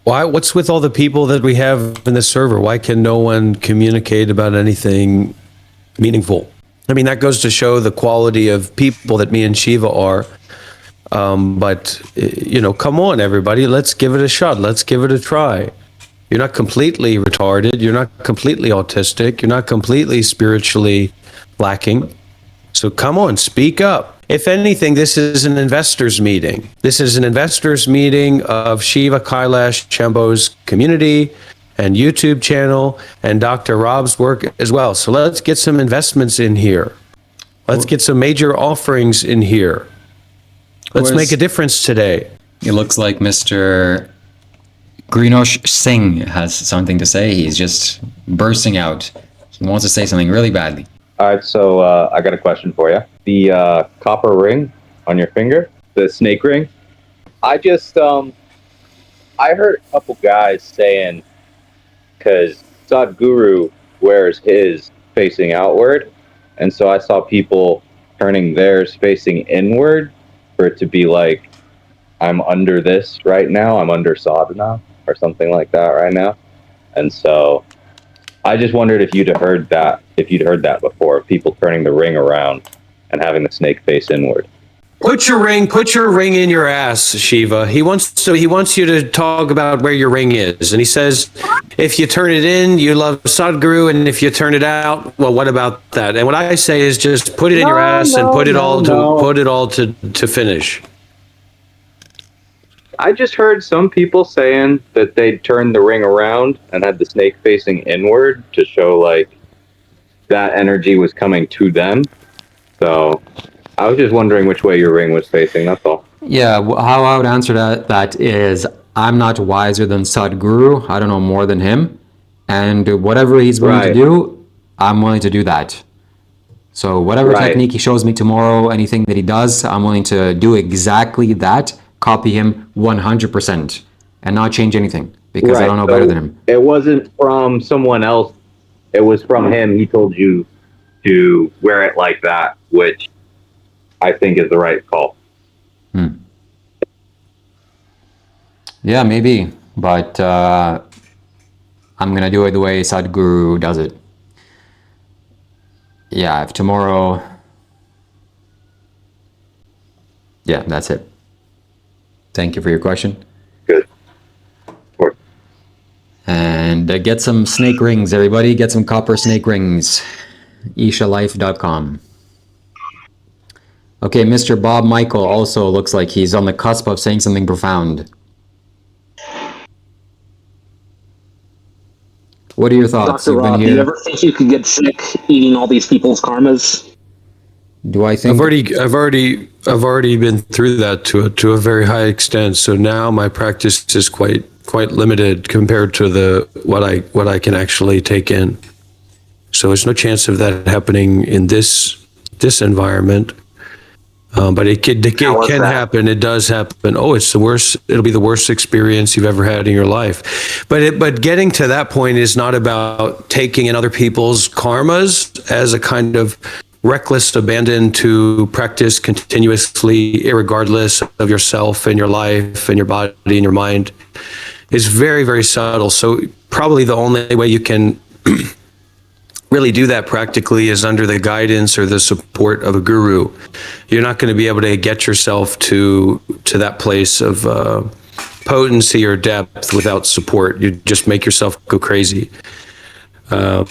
Why? What's with all the people that we have in the server? Why can no one communicate about anything meaningful? I mean, that goes to show the quality of people that me and Shiva are. But come on, everybody, let's give it a shot. Let's give it a try. You're not completely retarded. You're not completely autistic. You're not completely spiritually lacking. So come on, speak up. If anything, this is an investors meeting. This is an investors meeting of Shiva, Kailash, Shambho's community and YouTube channel and Dr. Rob's work as well. So let's get some investments in here. Let's get some major offerings in here. Let's make a difference today. It looks like Mr. Greenosh Singh has something to say. He's just bursting out. He wants to say something really badly. All right, so I got a question for you. The copper ring on your finger, the snake ring. I just, I heard a couple guys saying, because Sadhguru wears his facing outward, and so I saw people turning theirs facing inward for it to be like, I'm under this right now, I'm under sadhana, or something like that right now. And so I just wondered if you'd heard that before, people turning the ring around and having the snake face inward. Put your ring in your ass, Shiva. He wants you to talk about where your ring is. And he says, if you turn it in, you love Sadhguru, and if you turn it out, well, what about that? And what I say is just put it in your ass and put it all to finish. I just heard some people saying that they'd turn the ring around and had the snake facing inward to show like that energy was coming to them. So I was just wondering which way your ring was facing, that's all. Yeah, how I would answer that is, I'm not wiser than Sadhguru. I don't know more than him. And whatever he's willing to do, I'm willing to do that. So whatever technique he shows me tomorrow, anything that he does, I'm willing to do exactly that, copy him 100%, and not change anything, because I don't know better than him. It wasn't from someone else. It was from him. He told you to wear it like that, which I think is the right call. Yeah, maybe, but I'm gonna do it the way Sadhguru does it. Yeah, if tomorrow... Yeah, that's it. Thank you for your question. Good. Sure. And get some snake rings, everybody. Get some copper snake rings. ishalife.com. Okay, Mr. Bob Michael also looks like he's on the cusp of saying something profound. What are your thoughts? Dr. Rob, do you ever think you could get sick eating all these people's karmas? Do I think I've already been through that to a very high extent. So now my practice is quite limited compared to what I can actually take in. So there's no chance of that happening in this environment. But it can happen. It does happen. Oh, it's the worst. It'll be the worst experience you've ever had in your life. But getting to that point is not about taking in other people's karmas as a kind of reckless abandon to practice continuously, irregardless of yourself and your life and your body and your mind. It's very, very subtle. So probably the only way you can really do that practically is under the guidance or the support of a guru. You're not going to be able to get yourself to that place of potency or depth without support. You just make yourself go crazy. So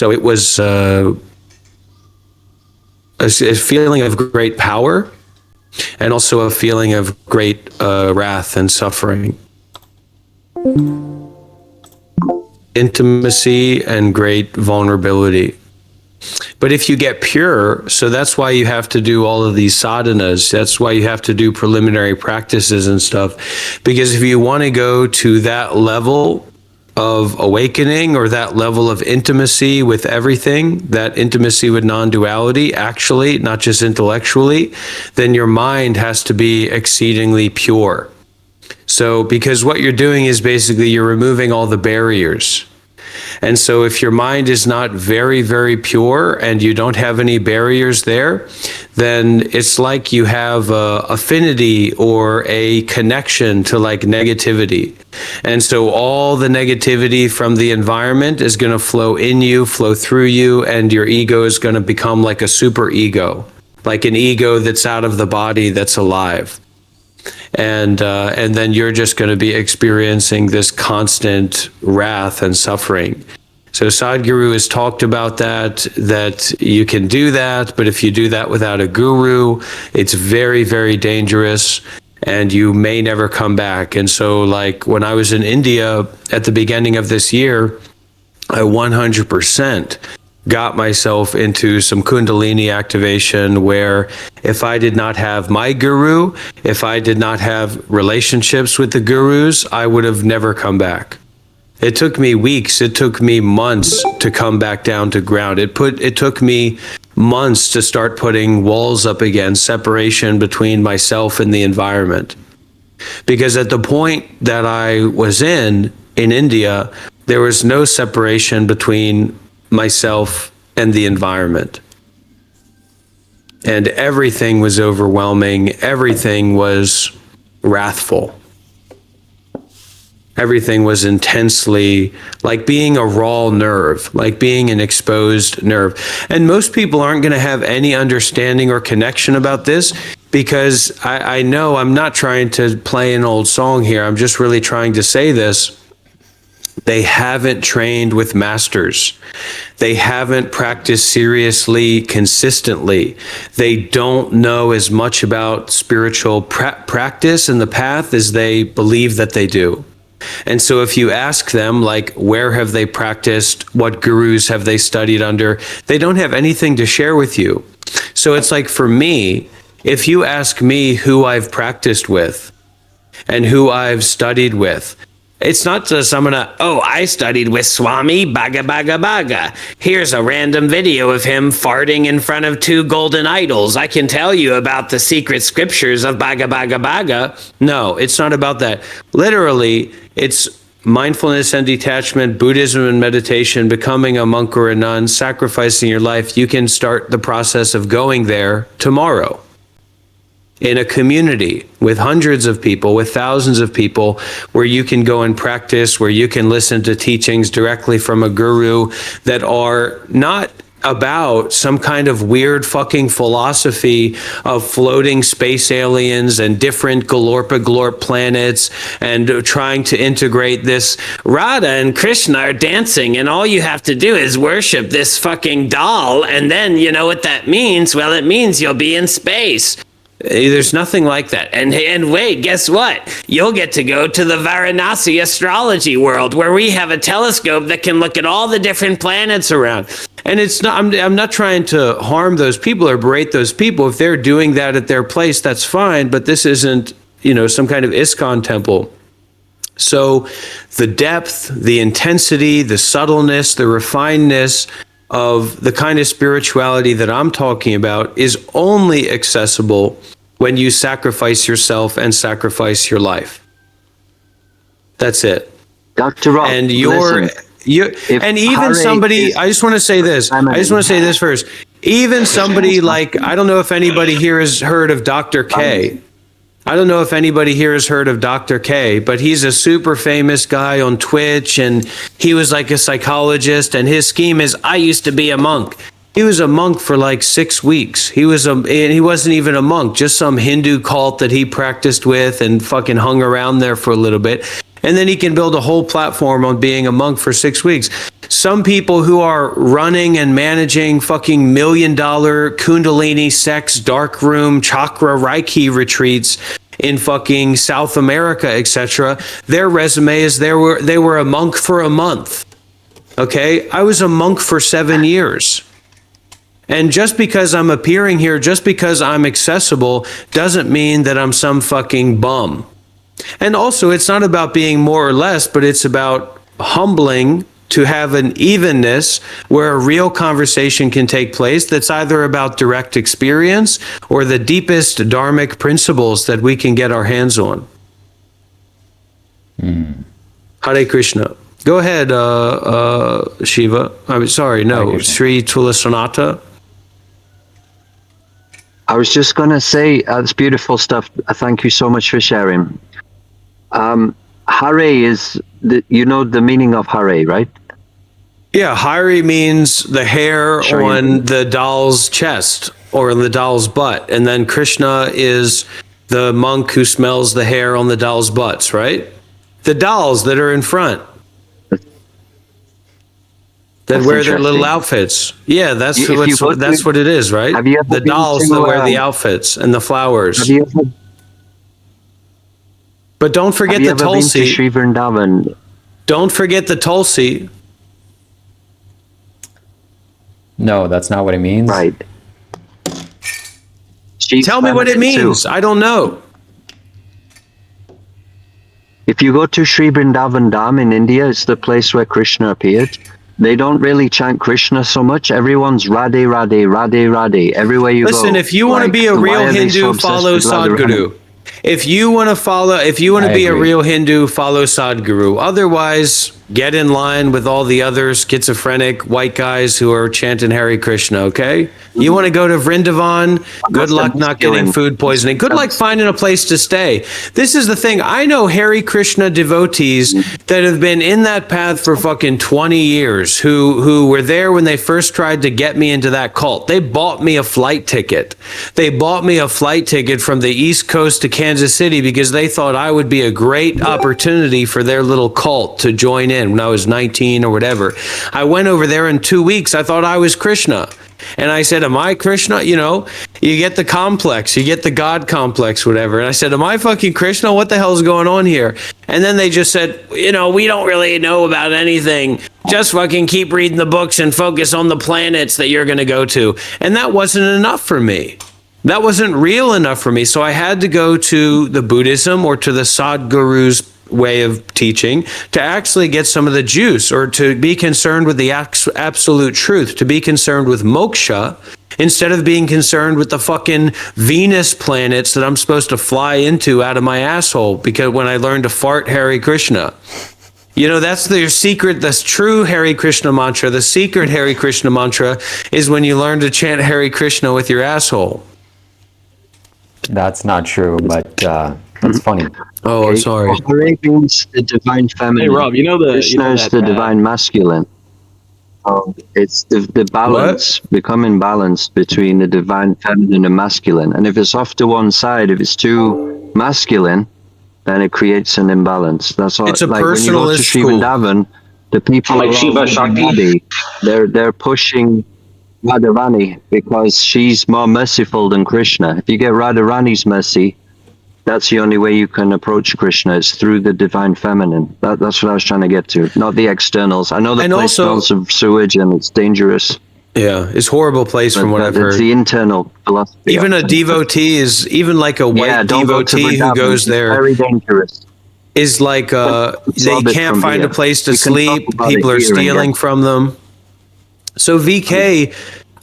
it was a feeling of great power and also a feeling of great wrath and suffering. Intimacy and great vulnerability. But if you get pure, so that's why you have to do all of these sadhanas. That's why you have to do preliminary practices and stuff. Because if you want to go to that level of awakening or that level of intimacy with everything, that intimacy with non-duality, actually, not just intellectually, then your mind has to be exceedingly pure. So, because what you're doing is basically you're removing all the barriers. And so if your mind is not very, very pure and you don't have any barriers there, then it's like you have a affinity or a connection to like negativity. And so all the negativity from the environment is going to flow in you, flow through you, and your ego is going to become like a super ego, like an ego that's out of the body, that's alive. And then you're just going to be experiencing this constant wrath and suffering. So Sadhguru has talked about that you can do that, but if you do that without a guru, it's very, very dangerous, and you may never come back. And so like when I was in India at the beginning of this year, I 100% got myself into some Kundalini activation where if I did not have my guru, if I did not have relationships with the gurus, I would have never come back. It took me weeks, it took me months to come back down to ground. It took me months to start putting walls up again, separation between myself and the environment. Because at the point that I was in India, there was no separation between myself and the environment. And everything was overwhelming, everything was wrathful. Everything was intensely like being a raw nerve, like being an exposed nerve. And most people aren't going to have any understanding or connection about this, because I know I'm not trying to play an old song here. I'm just really trying to say this. They haven't trained with masters. They haven't practiced seriously, consistently. They don't know as much about spiritual practice and the path as they believe that they do. And so if you ask them, like, where have they practiced? What gurus have they studied under? They don't have anything to share with you. So it's like, for me, if you ask me who I've practiced with and who I've studied with, it's not just I studied with Swami Bhaga Bhaga Bhaga. Here's a random video of him farting in front of 2 golden idols. I can tell you about the secret scriptures of Bhaga Bhaga Bhaga. No, it's not about that. Literally, it's mindfulness and detachment, Buddhism and meditation, becoming a monk or a nun, sacrificing your life. You can start the process of going there tomorrow. In a community with hundreds of people, with thousands of people, where you can go and practice, where you can listen to teachings directly from a guru that are not about some kind of weird fucking philosophy of floating space aliens and different galorpa-glorp planets and trying to integrate this. Radha and Krishna are dancing and all you have to do is worship this fucking doll, and then you know what that means? Well, it means you'll be in space. There's nothing like that. And wait, guess what? You'll get to go to the Varanasi astrology world, where we have a telescope that can look at all the different planets around. And it's not, I'm not trying to harm those people or berate those people. If they're doing that at their place, that's fine. But this isn't, some kind of ISKCON temple. So the depth, the intensity, the subtleness, the refinedness of the kind of spirituality that I'm talking about is only accessible when you sacrifice yourself and sacrifice your life. That's it. Dr. Rob, and and even Hare somebody, I just want to say this. I just want to say this first. Even somebody like, I don't know if anybody here has heard of Dr. K. I don't know if anybody here has heard of Dr. K, but he's a super famous guy on Twitch, and he was like a psychologist, and his scheme is, I used to be a monk. He was a monk for like 6 weeks. And he wasn't even a monk, just some Hindu cult that he practiced with and fucking hung around there for a little bit. And then he can build a whole platform on being a monk for 6 weeks. Some people who are running and managing fucking $1 million Kundalini sex, dark room, chakra, Reiki retreats in fucking South America, etc. Their resume is they were a monk for a month. Okay? I was a monk for 7 years. And just because I'm appearing here, just because I'm accessible, doesn't mean that I'm some fucking bum. And also, it's not about being more or less, but it's about humbling to have an evenness where a real conversation can take place that's either about direct experience or the deepest dharmic principles that we can get our hands on. Hare Krishna. Go ahead, Shiva. I'm sorry, no, Sri Tulasonata. I was just going to say, that's beautiful stuff. Thank you so much for sharing. Hare is, you know the meaning of Hare, right? Yeah, Hari means the hair on the doll's chest or the doll's butt. And then Krishna is the monk who smells the hair on the doll's butts, right? The dolls that are in front. That wear their little outfits. Yeah, that's what it is, right? Have you ever the been dolls to, that wear the outfits and the flowers. Have you ever, But don't forget have you the ever been to Tulsi. Sri Vrindavan? Don't forget the Tulsi. No, that's not what it means. Right. She's Tell me what it feminine means. too. I don't know. If you go to Sri Vrindavan Dham in India, it's the place where Krishna appeared. They don't really chant Krishna so much. Everyone's Radhe, Radhe, Radhe, Radhe. Everywhere you go. Listen, if you want to be a why real are they Hindu, so obsessed follow with Radharani? Sadhguru. If you want to be a agree. real Hindu, follow Sadhguru. Otherwise, get in line with all the other schizophrenic white guys who are chanting Hare Krishna, okay? You want to go to Vrindavan, good luck not getting food poisoning. Good luck finding a place to stay. This is the thing. I know Hare Krishna devotees that have been in that path for fucking 20 years who were there when they first tried to get me into that cult. They bought me a flight ticket. They bought me a flight ticket from the East Coast to Kansas City because they thought I would be a great opportunity for their little cult to join in when I was 19 or whatever. I went over there in 2 weeks. I thought I was Krishna. And I said, am I Krishna? You know, you get the complex, you get the God complex, whatever. And I said, am I fucking Krishna? What the hell's going on here? And then they just said, you know, we don't really know about anything. Just fucking keep reading the books and focus on the planets that you're going to go to. And that wasn't enough for me. That wasn't real enough for me. So I had to go to the Buddhism or to the Sadhguru's way of teaching to actually get some of the juice, or to be concerned with the absolute truth, to be concerned with moksha instead of being concerned with the fucking Venus planets that I'm supposed to fly into out of my asshole because when I learned to fart Hare Krishna. You know, that's the secret, the true Hare Krishna mantra. The secret Hare Krishna mantra is when you learn to chant Hare Krishna with your asshole. That's not true, but that's funny. Oh, sorry. Hare means the divine feminine. Hey Rob, Krishna is the divine masculine. It's the balance, becoming balanced between the divine feminine and masculine. And if it's off to one side, if it's too masculine, then it creates an imbalance. That's all. It's a like when you go to personalist Sri school. Vrindavan, the people Like are Shiva all Shakti. Radharani. They're pushing Radharani because she's more merciful than Krishna. If you get Radharani's mercy, that's the only way you can approach Krishna. It's through the divine feminine. That's what I was trying to get to, not the externals. I know the And place also- smells of sewage and it's dangerous. Yeah, it's a horrible place from what I've It's heard. the internal philosophy. Even a devotee is, even like a white don't go to devotee who Vrindavan. goes It's there very dangerous. is like, they Absorb it can't from find here. a place to We can talk sleep. about People it are here and stealing there. from them. So VK,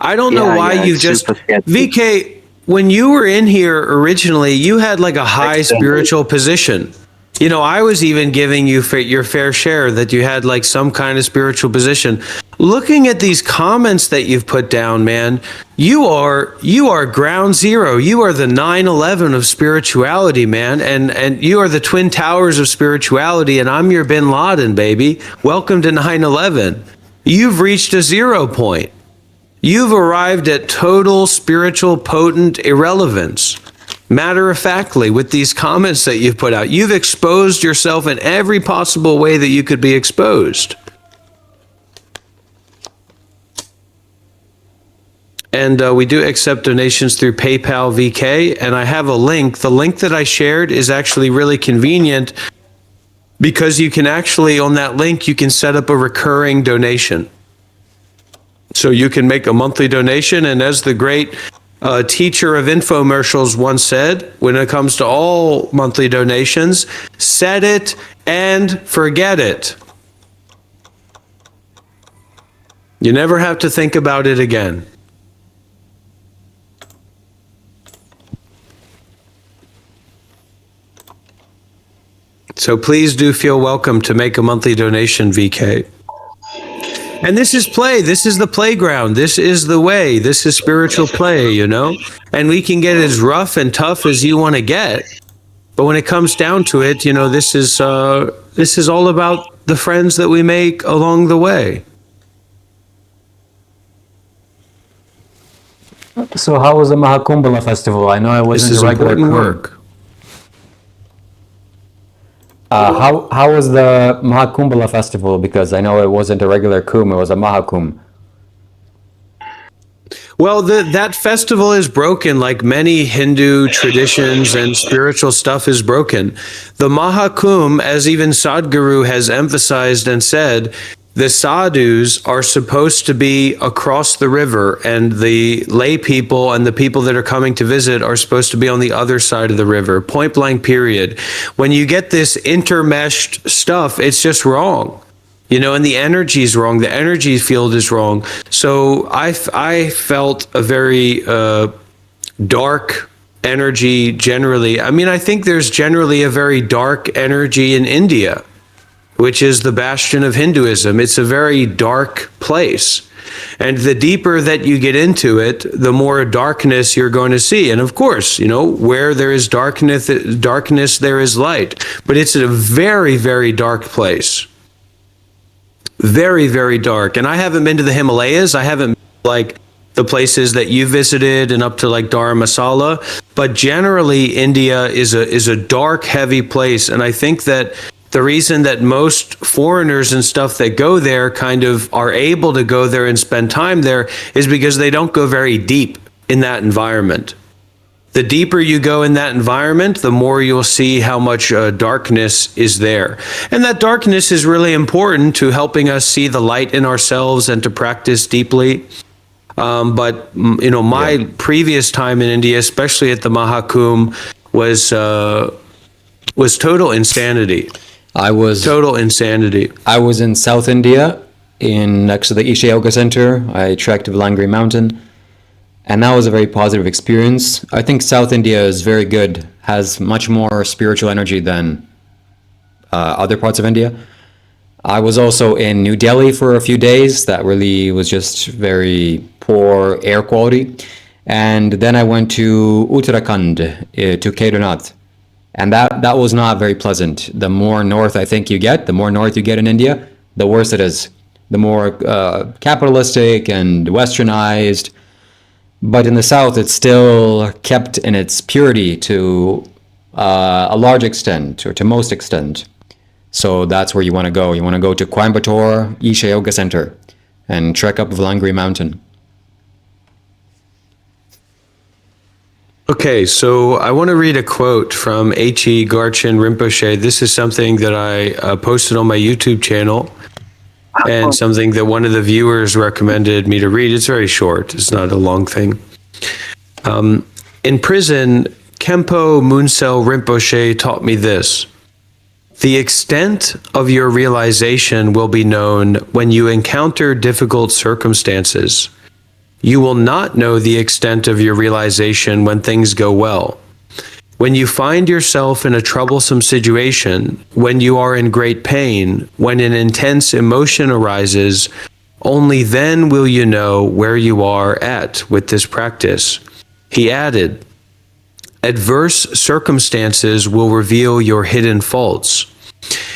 I don't know why you it's just, super sketchy. VK, when you were in here originally, you had like a high spiritual position. You know, I was even giving you your fair share that you had like some kind of spiritual position. Looking at these comments that you've put down, man, you are ground zero. You are the 9/11 of spirituality, man. And you are the Twin Towers of spirituality. And I'm your Bin Laden, baby. Welcome to 9/11. You've reached a 0 point. You've arrived at total spiritual potent irrelevance. Matter of factly, with these comments that you've put out, you've exposed yourself in every possible way that you could be exposed. And we do accept donations through PayPal VK, and I have a link. The link that I shared is actually really convenient because you can actually, on that link, you can set up a recurring donation. So you can make a monthly donation, and as the great teacher of infomercials once said, when it comes to all monthly donations, set it and forget it. You never have to think about it again. So please do feel welcome to make a monthly donation, VK. And this is play. This is the playground. This is the way. This is spiritual play, you know? And we can get as rough and tough as you want to get. But when it comes down to it, you know, this is all about the friends that we make along the way. So how was the Mahakumbhala festival? I know it This wasn't is a regular important kumbh. work. How was the Mahakumbhala festival? Because I know it wasn't a regular kumbh, it was a Mahakumbh. Well, that festival is broken, like many Hindu traditions and spiritual stuff is broken. The Mahakumbh, as even Sadhguru has emphasized and said, the sadhus are supposed to be across the river, and the lay people and the people that are coming to visit are supposed to be on the other side of the river. Point blank, period. When you get this intermeshed stuff, it's just wrong. You know, and the energy is wrong. The energy field is wrong. So I felt a very dark energy generally. I mean, I think there's generally a very dark energy in India, which is the bastion of Hinduism. It's a very dark place. And the deeper that you get into it, the more darkness you're going to see. And of course, you know, where there is darkness, there is light. But it's a very, very dark place. Very, very dark. And I haven't been to the Himalayas. I haven't like the places that you visited and up to like Dharamsala. But generally, India is a dark, heavy place. And I think that the reason that most foreigners and stuff that go there kind of are able to go there and spend time there is because they don't go very deep in that environment. The deeper you go in that environment, the more you'll see how much darkness is there. And that darkness is really important to helping us see the light in ourselves and to practice deeply. But, you know, my previous time in India, especially at the Mahakumbh, was total insanity. Total insanity. I was in South India, next to the Isha Yoga Center. I trekked Vilangri Mountain. And that was a very positive experience. I think South India is very good, has much more spiritual energy than other parts of India. I was also in New Delhi for a few days. That really was just very poor air quality. And then I went to Uttarakhand, to Kedarnath. And that was not very pleasant. The more north I think you get, the more north you get in India, the worse it is. The more capitalistic and westernized. But in the south, it's still kept in its purity to a large extent, or to most extent. So that's where you want to go. You want to go to Coimbatore Isha Yoga Center and trek up Vilangri Mountain. Okay, so I want to read a quote from H.E. Garchen Rinpoche. This is something that I posted on my YouTube channel, and something that one of the viewers recommended me to read. It's very short. It's not a long thing. In prison, Khenpo Munsel Rinpoche taught me this. The extent of your realization will be known when you encounter difficult circumstances. You will not know the extent of your realization when things go well. When you find yourself in a troublesome situation, when you are in great pain, when an intense emotion arises, only then will you know where you are at with this practice. He added, adverse circumstances will reveal your hidden faults.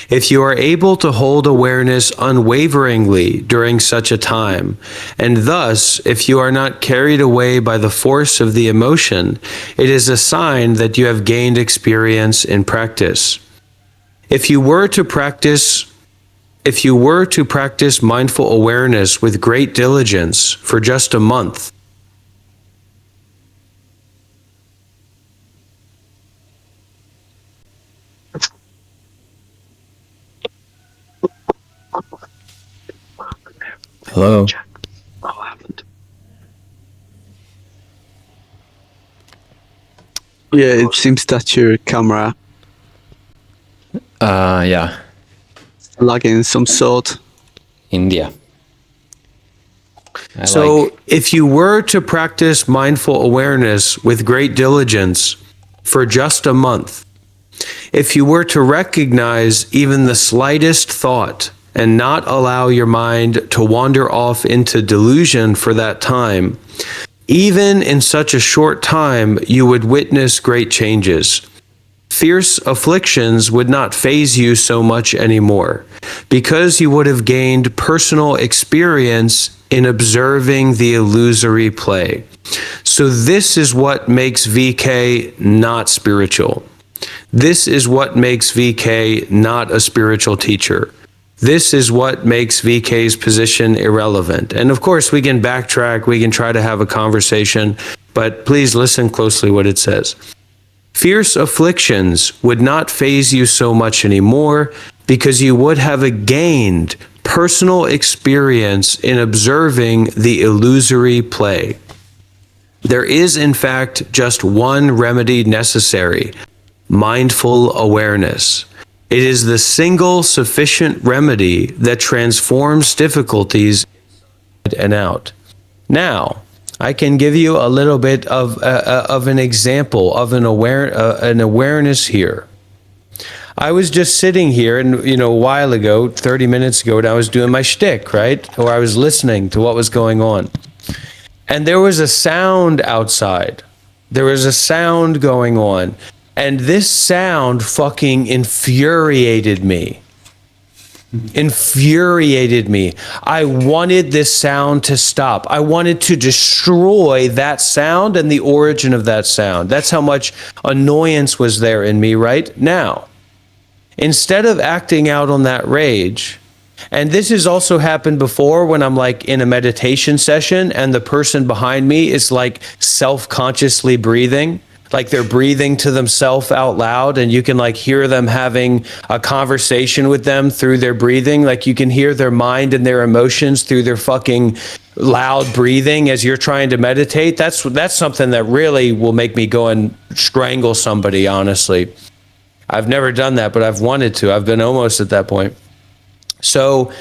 If you are able to hold awareness unwaveringly during such a time, and thus, if you are not carried away by the force of the emotion, it is a sign that you have gained experience in practice. If you were to practice mindful awareness with great diligence for just a month, Hello. Oh, I haven't. Yeah, it seems that your camera Yeah. lagging some sort. India. So if you were to practice mindful awareness with great diligence for just a month, if you were to recognize even the slightest thought and not allow your mind to wander off into delusion for that time, even in such a short time, you would witness great changes. Fierce afflictions would not faze you so much anymore, because you would have gained personal experience in observing the illusory play. So this is what makes VK not spiritual. This is what makes VK not a spiritual teacher. This is what makes VK's position irrelevant. And of course, we can backtrack, we can try to have a conversation, but please listen closely what it says. Fierce afflictions would not faze you so much anymore, because you would have gained personal experience in observing the illusory play. There is, in fact, just one remedy necessary: mindful awareness. It is the single sufficient remedy that transforms difficulties inside and out. Now, I can give you a little bit of an example of an awareness here. I was just sitting here, and a while ago, 30 minutes ago, and I was doing my shtick, right? Or I was listening to what was going on. And there was a sound outside. There was a sound going on. And this sound fucking infuriated me. Infuriated me. I wanted this sound to stop. I wanted to destroy that sound and the origin of that sound. That's how much annoyance was there in me right now. Instead of acting out on that rage, and this has also happened before when I'm like in a meditation session and the person behind me is like self-consciously breathing. Like they're breathing to themselves out loud, and you can like hear them having a conversation with them through their breathing. Like you can hear their mind and their emotions through their fucking loud breathing as you're trying to meditate. That's something that really will make me go and strangle somebody, honestly. I've never done that, but I've wanted to. I've been almost at that point. So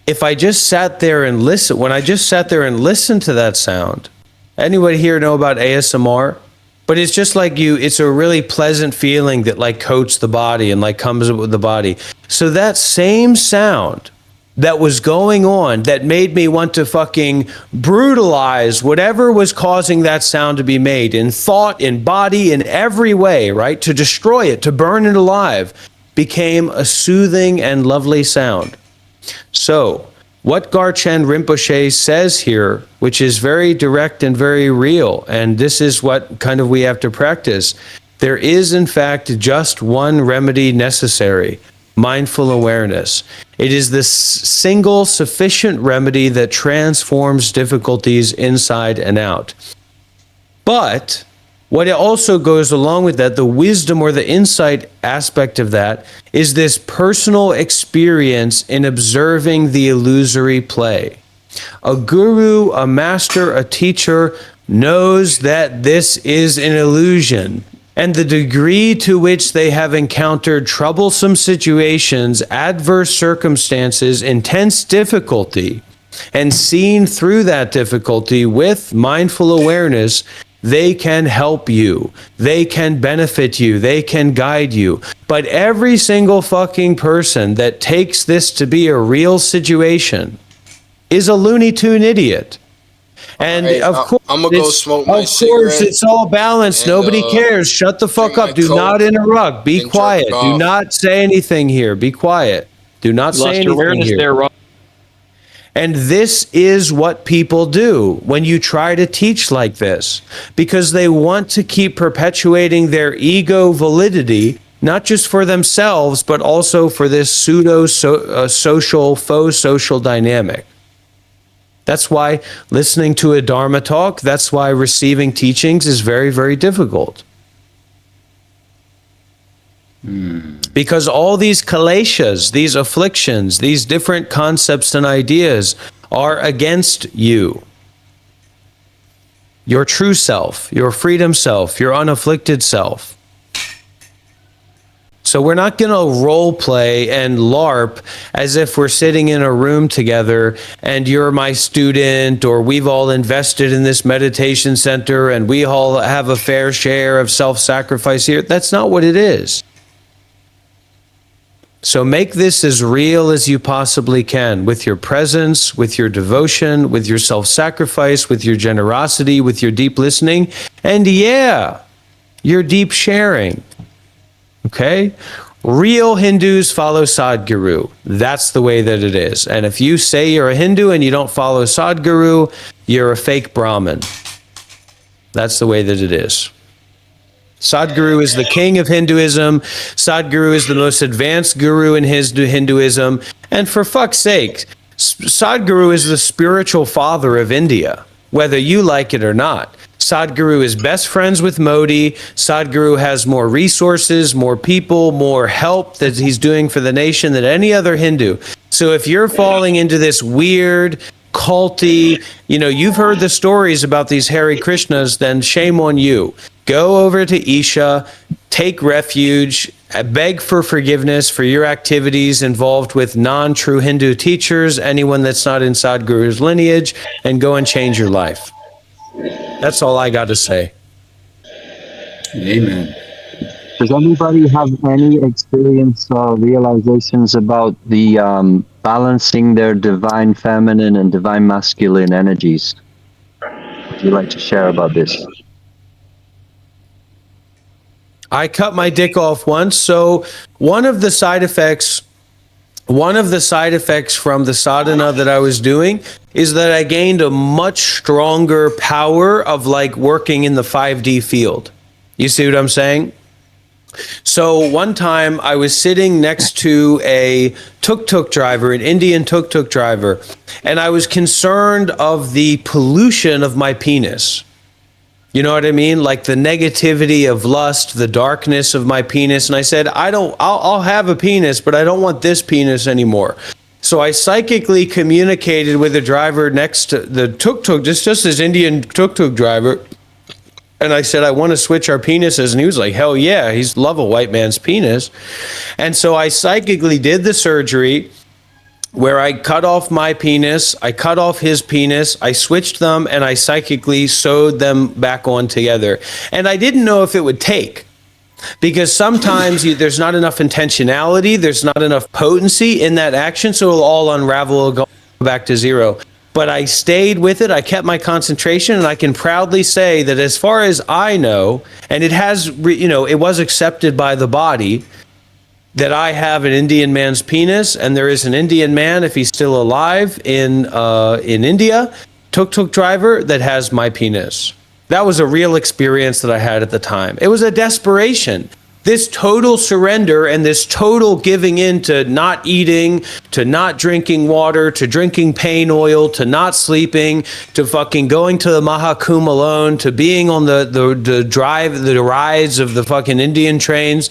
if I just sat there and listened, when I just sat there and listened to that sound, anybody here know about ASMR? But it's just like it's a really pleasant feeling that like coats the body and like comes up with the body. So that same sound that was going on that made me want to fucking brutalize whatever was causing that sound to be made in thought, in body, in every way, right? To destroy it, to burn it alive, became a soothing and lovely sound. So what Garchen Rinpoche says here, which is very direct and very real, and this is what kind of we have to practice, there is in fact just one remedy necessary: mindful awareness. It is the single sufficient remedy that transforms difficulties inside and out. But what it also goes along with that, the wisdom or the insight aspect of that, is this personal experience in observing the illusory play. A guru, a master, a teacher knows that this is an illusion, and the degree to which they have encountered troublesome situations, adverse circumstances, intense difficulty, and seen through that difficulty with mindful awareness, they can help you, they can benefit you, they can guide you. But every single fucking person that takes this to be a real situation is a Looney Tune idiot. And right, of course, I'm gonna go smoke my cigarette. Of course, it's all balanced. And, nobody cares. Shut the fuck up. Do not interrupt. Be quiet. Do not say anything here. Be quiet. Do not say anything here. There, Rob. And this is what people do when you try to teach like this, because they want to keep perpetuating their ego validity, not just for themselves, but also for this social, faux social dynamic. That's why listening to a Dharma talk, that's why receiving teachings is very, very difficult. Because all these kaleshas, these afflictions, these different concepts and ideas are against you. Your true self, your freedom self, your unafflicted self. So we're not going to role play and LARP as if we're sitting in a room together and you're my student, or we've all invested in this meditation center and we all have a fair share of self-sacrifice here. That's not what it is. So make this as real as you possibly can with your presence, with your devotion, with your self-sacrifice, with your generosity, with your deep listening, and yeah, your deep sharing. Okay? Real Hindus follow Sadhguru. That's the way that it is. And if you say you're a Hindu and you don't follow Sadhguru, you're a fake Brahmin. That's the way that it is. Sadhguru is the king of Hinduism. Sadhguru is the most advanced guru in Hinduism. And for fuck's sake, Sadhguru is the spiritual father of India, whether you like it or not. Sadhguru is best friends with Modi. Sadhguru has more resources, more people, more help that he's doing for the nation than any other Hindu. So if you're falling into this weird, culty, you've heard the stories about these Hare Krishnas, then shame on you. Go over to Isha, take refuge, beg for forgiveness for your activities involved with non-true Hindu teachers, anyone that's not in Sadhguru's lineage, and go and change your life. That's all I got to say. Amen. Does anybody have any experience or realizations about the balancing their divine feminine and divine masculine energies? Would you like to share about this? I cut my dick off once, so one of the side effects from the sadhana that I was doing is that I gained a much stronger power of like working in the 5D field. You see what I'm saying? So one time I was sitting next to a tuk-tuk driver, an Indian tuk-tuk driver, and I was concerned of the pollution of my penis. You know what I mean? Like the negativity of lust, the darkness of my penis. And I said, I'll have a penis, but I don't want this penis anymore. So I psychically communicated with the driver next to the tuk-tuk, just this Indian tuk-tuk driver. And I said, I want to switch our penises. And he was like, hell yeah, he's love a white man's penis. And so I psychically did the surgery where I cut off my penis, I cut off his penis, I switched them, and I psychically sewed them back on together. And I didn't know if it would take, because sometimes there's not enough intentionality, there's not enough potency in that action, so it'll all unravel, it'll go back to zero. But I stayed with it, I kept my concentration, and I can proudly say that as far as I know, and it has, it was accepted by the body, that I have an Indian man's penis, and there is an Indian man, if he's still alive in India, tuk-tuk driver, that has my penis. That was a real experience that I had at the time. It was a desperation. This total surrender and this total giving in to not eating, to not drinking water, to drinking pain oil, to not sleeping, to fucking going to the Mahakumbh alone, to being on the rides of the fucking Indian trains,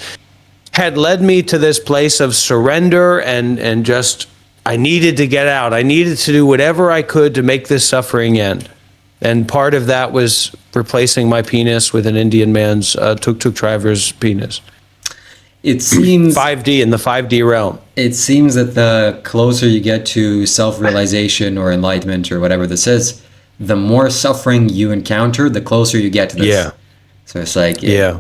had led me to this place of surrender and just, I needed to get out. I needed to do whatever I could to make this suffering end. And part of that was replacing my penis with an Indian man's tuk-tuk driver's penis. It seems 5D, in the 5D realm. It seems that the closer you get to self-realization or enlightenment or whatever this is, the more suffering you encounter, the closer you get to this. Yeah. So it's like, Yeah.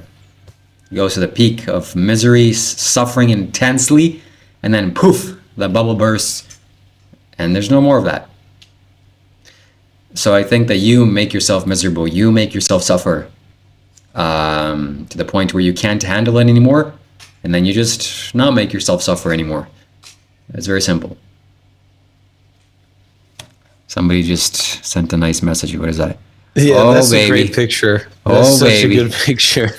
goes to the peak of misery, suffering intensely, and then poof, the bubble bursts, and there's no more of that. So I think that you make yourself miserable, you make yourself suffer to the point where you can't handle it anymore, and then you just not make yourself suffer anymore. It's very simple. Somebody just sent a nice message. What is that? Yeah, that's a great picture. That's such a good picture.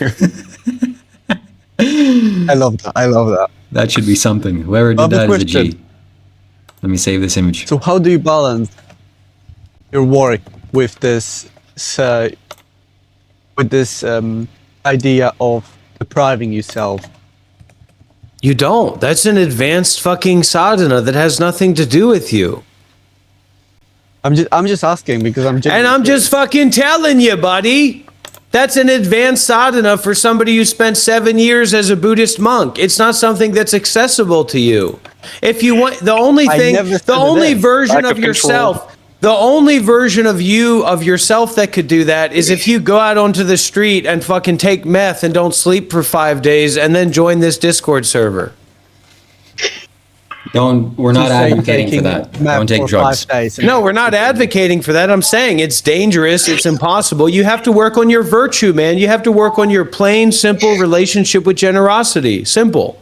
I love that. That should be something. Whoever did that is a G. Let me save this image. So how do you balance your work with this idea of depriving yourself? You don't. That's an advanced fucking sadhana that has nothing to do with you. I'm just asking because And I'm just fucking telling you, buddy. That's an advanced sadhana for somebody who spent 7 years as a Buddhist monk. It's not something that's accessible to you. If you want, the only version of yourself, the only version of yourself that could do that is if you go out onto the street and fucking take meth and don't sleep for 5 days and then join this Discord server. We're not To say advocating for taking that. meth Don't take for drugs. 5 days and- No, we're not advocating for that. I'm saying it's dangerous. It's impossible. You have to work on your virtue, man. You have to work on your plain, simple relationship with generosity. Simple.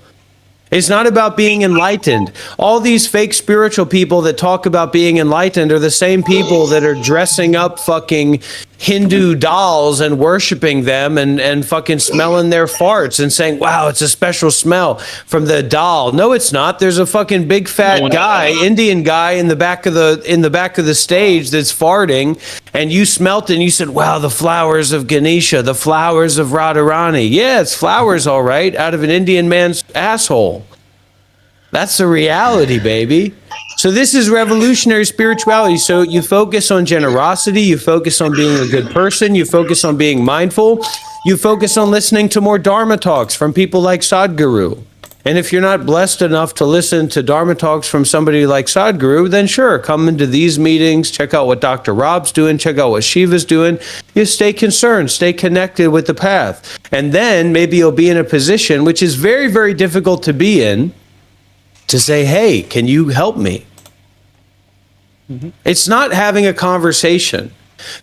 It's not about being enlightened. All these fake spiritual people that talk about being enlightened are the same people that are dressing up fucking Hindu dolls and worshiping them and fucking smelling their farts and saying, wow, it's a special smell from the doll. No, it's not. There's a fucking big fat guy, Indian guy in the back of the stage that's farting, and you smelt it and you said, wow, the flowers of Ganesha, the flowers of Radharani. Yeah, it's flowers, all right, out of an Indian man's asshole. That's the reality, baby. So this is revolutionary spirituality. So you focus on generosity, you focus on being a good person, you focus on being mindful, you focus on listening to more Dharma talks from people like Sadhguru. And if you're not blessed enough to listen to Dharma talks from somebody like Sadhguru, then sure, come into these meetings, check out what Dr. Rob's doing, check out what Shiva's doing. You stay concerned, stay connected with the path. And then maybe you'll be in a position, which is very, very difficult to be in, to say, hey, can you help me? It's not having a conversation,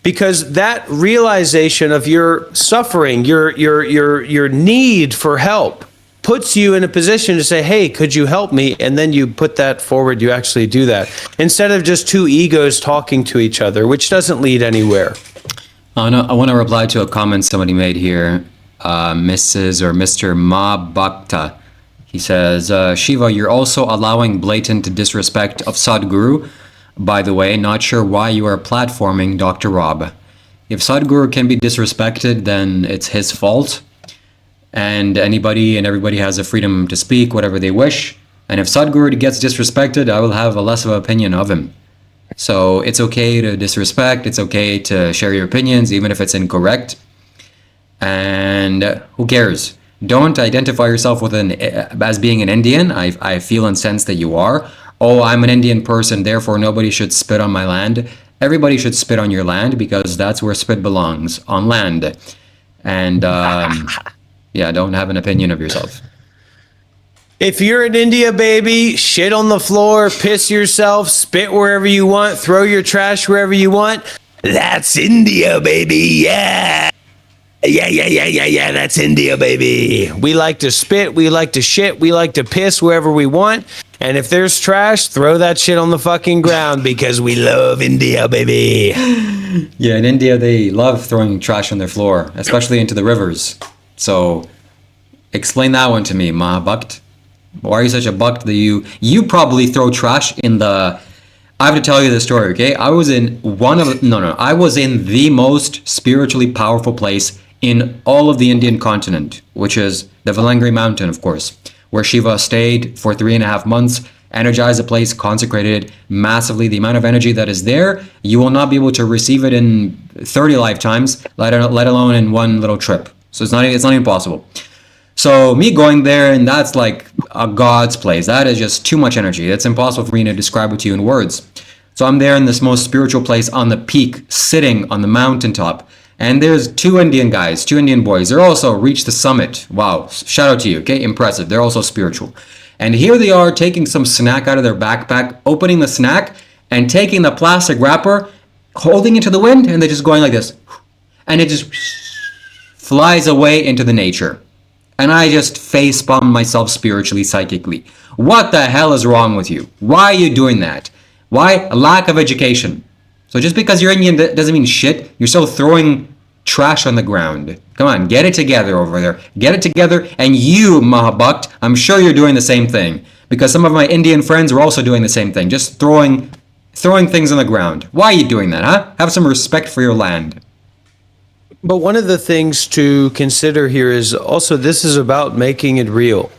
because that realization of your suffering, your need for help puts you in a position to say, hey, could you help me? And then you put that forward, you actually do that, instead of just two egos talking to each other, which doesn't lead anywhere. No, I want to reply to a comment somebody made here, Mrs. or Mr. Ma Bhakta. He says, Shiva, you're also allowing blatant disrespect of Sadhguru. By the way, not sure why you are platforming Dr. Rob. If Sadhguru can be disrespected, then it's his fault. And anybody and everybody has the freedom to speak whatever they wish. And if Sadhguru gets disrespected, I will have a less of an opinion of him. So it's okay to disrespect. It's okay to share your opinions, even if it's incorrect. And who cares? Don't identify yourself with as being an Indian. I feel and sense that you are. Oh, I'm an Indian person, therefore nobody should spit on my land. Everybody should spit on your land, because that's where spit belongs, on land. And yeah, don't have an opinion of yourself. If you're in India, baby, shit on the floor, piss yourself, spit wherever you want, throw your trash wherever you want. That's India, baby. Yeah. Yeah, that's India, baby. We like to spit, we like to shit, we like to piss wherever we want. And if there's trash, throw that shit on the fucking ground, because we love India, baby. Yeah, in India, they love throwing trash on their floor, especially into the rivers. So explain that one to me, Mahabhakt. Why are you such a buck that you probably throw trash in the... I have to tell you this story, okay? I was in I was in the most spiritually powerful place in all of the Indian continent, which is the Valangri mountain, of course, where Shiva stayed for 3.5 months, energized the place, consecrated it massively. The amount of energy that is there, you will not be able to receive it in 30 lifetimes, let alone in one little trip. So it's not even possible. So me going there, and that's like a god's place. That is just too much energy. It's impossible for me to describe it to you in words. So I'm there in this most spiritual place on the peak, sitting on the mountaintop. And there's two Indian guys, two Indian boys. They're also reached the summit. Wow, shout out to you, okay? Impressive. They're also spiritual. And here they are taking some snack out of their backpack, opening the snack, and taking the plastic wrapper, holding it to the wind, and they're just going like this. And it just flies away into the nature. And I just facepalm myself spiritually, psychically. What the hell is wrong with you? Why are you doing that? Why? A lack of education. So just because you're Indian doesn't mean shit. You're still throwing trash on the ground. Come on, get it together over there. Get it together. And you, Mahabhakt, I'm sure you're doing the same thing. Because some of my Indian friends were also doing the same thing. Just throwing things on the ground. Why are you doing that, huh? Have some respect for your land. But one of the things to consider here is also this is about making it real.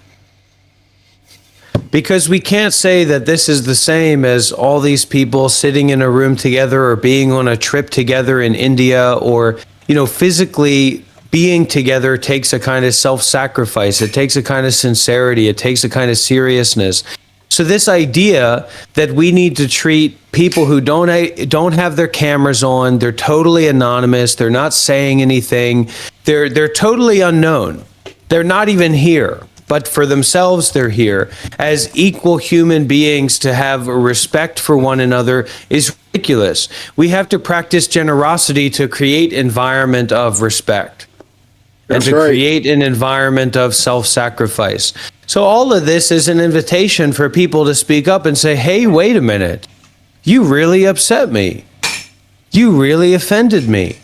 Because we can't say that this is the same as all these people sitting in a room together or being on a trip together in India, or, physically being together takes a kind of self-sacrifice. It takes a kind of sincerity. It takes a kind of seriousness. So this idea that we need to treat people who don't have their cameras on, they're totally anonymous, they're not saying anything, they're totally unknown. They're not even here. but for themselves they're here. As equal human beings, to have a respect for one another is ridiculous. We have to practice generosity to create environment of respect. That's and to right. create an environment of self-sacrifice. So all of this is an invitation for people to speak up and say, hey, wait a minute. You really upset me. You really offended me.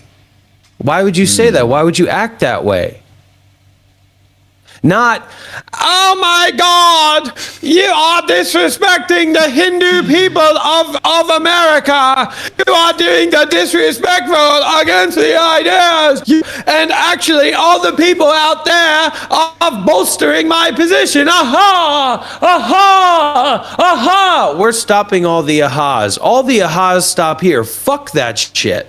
Why would you say that? Why would you act that way? Not, oh my God, you are disrespecting the Hindu people of America. You are doing the disrespectful against the ideas. And actually, all the people out there are bolstering my position. Aha! Aha! Aha! We're stopping all the ahas. All the ahas stop here. Fuck that shit.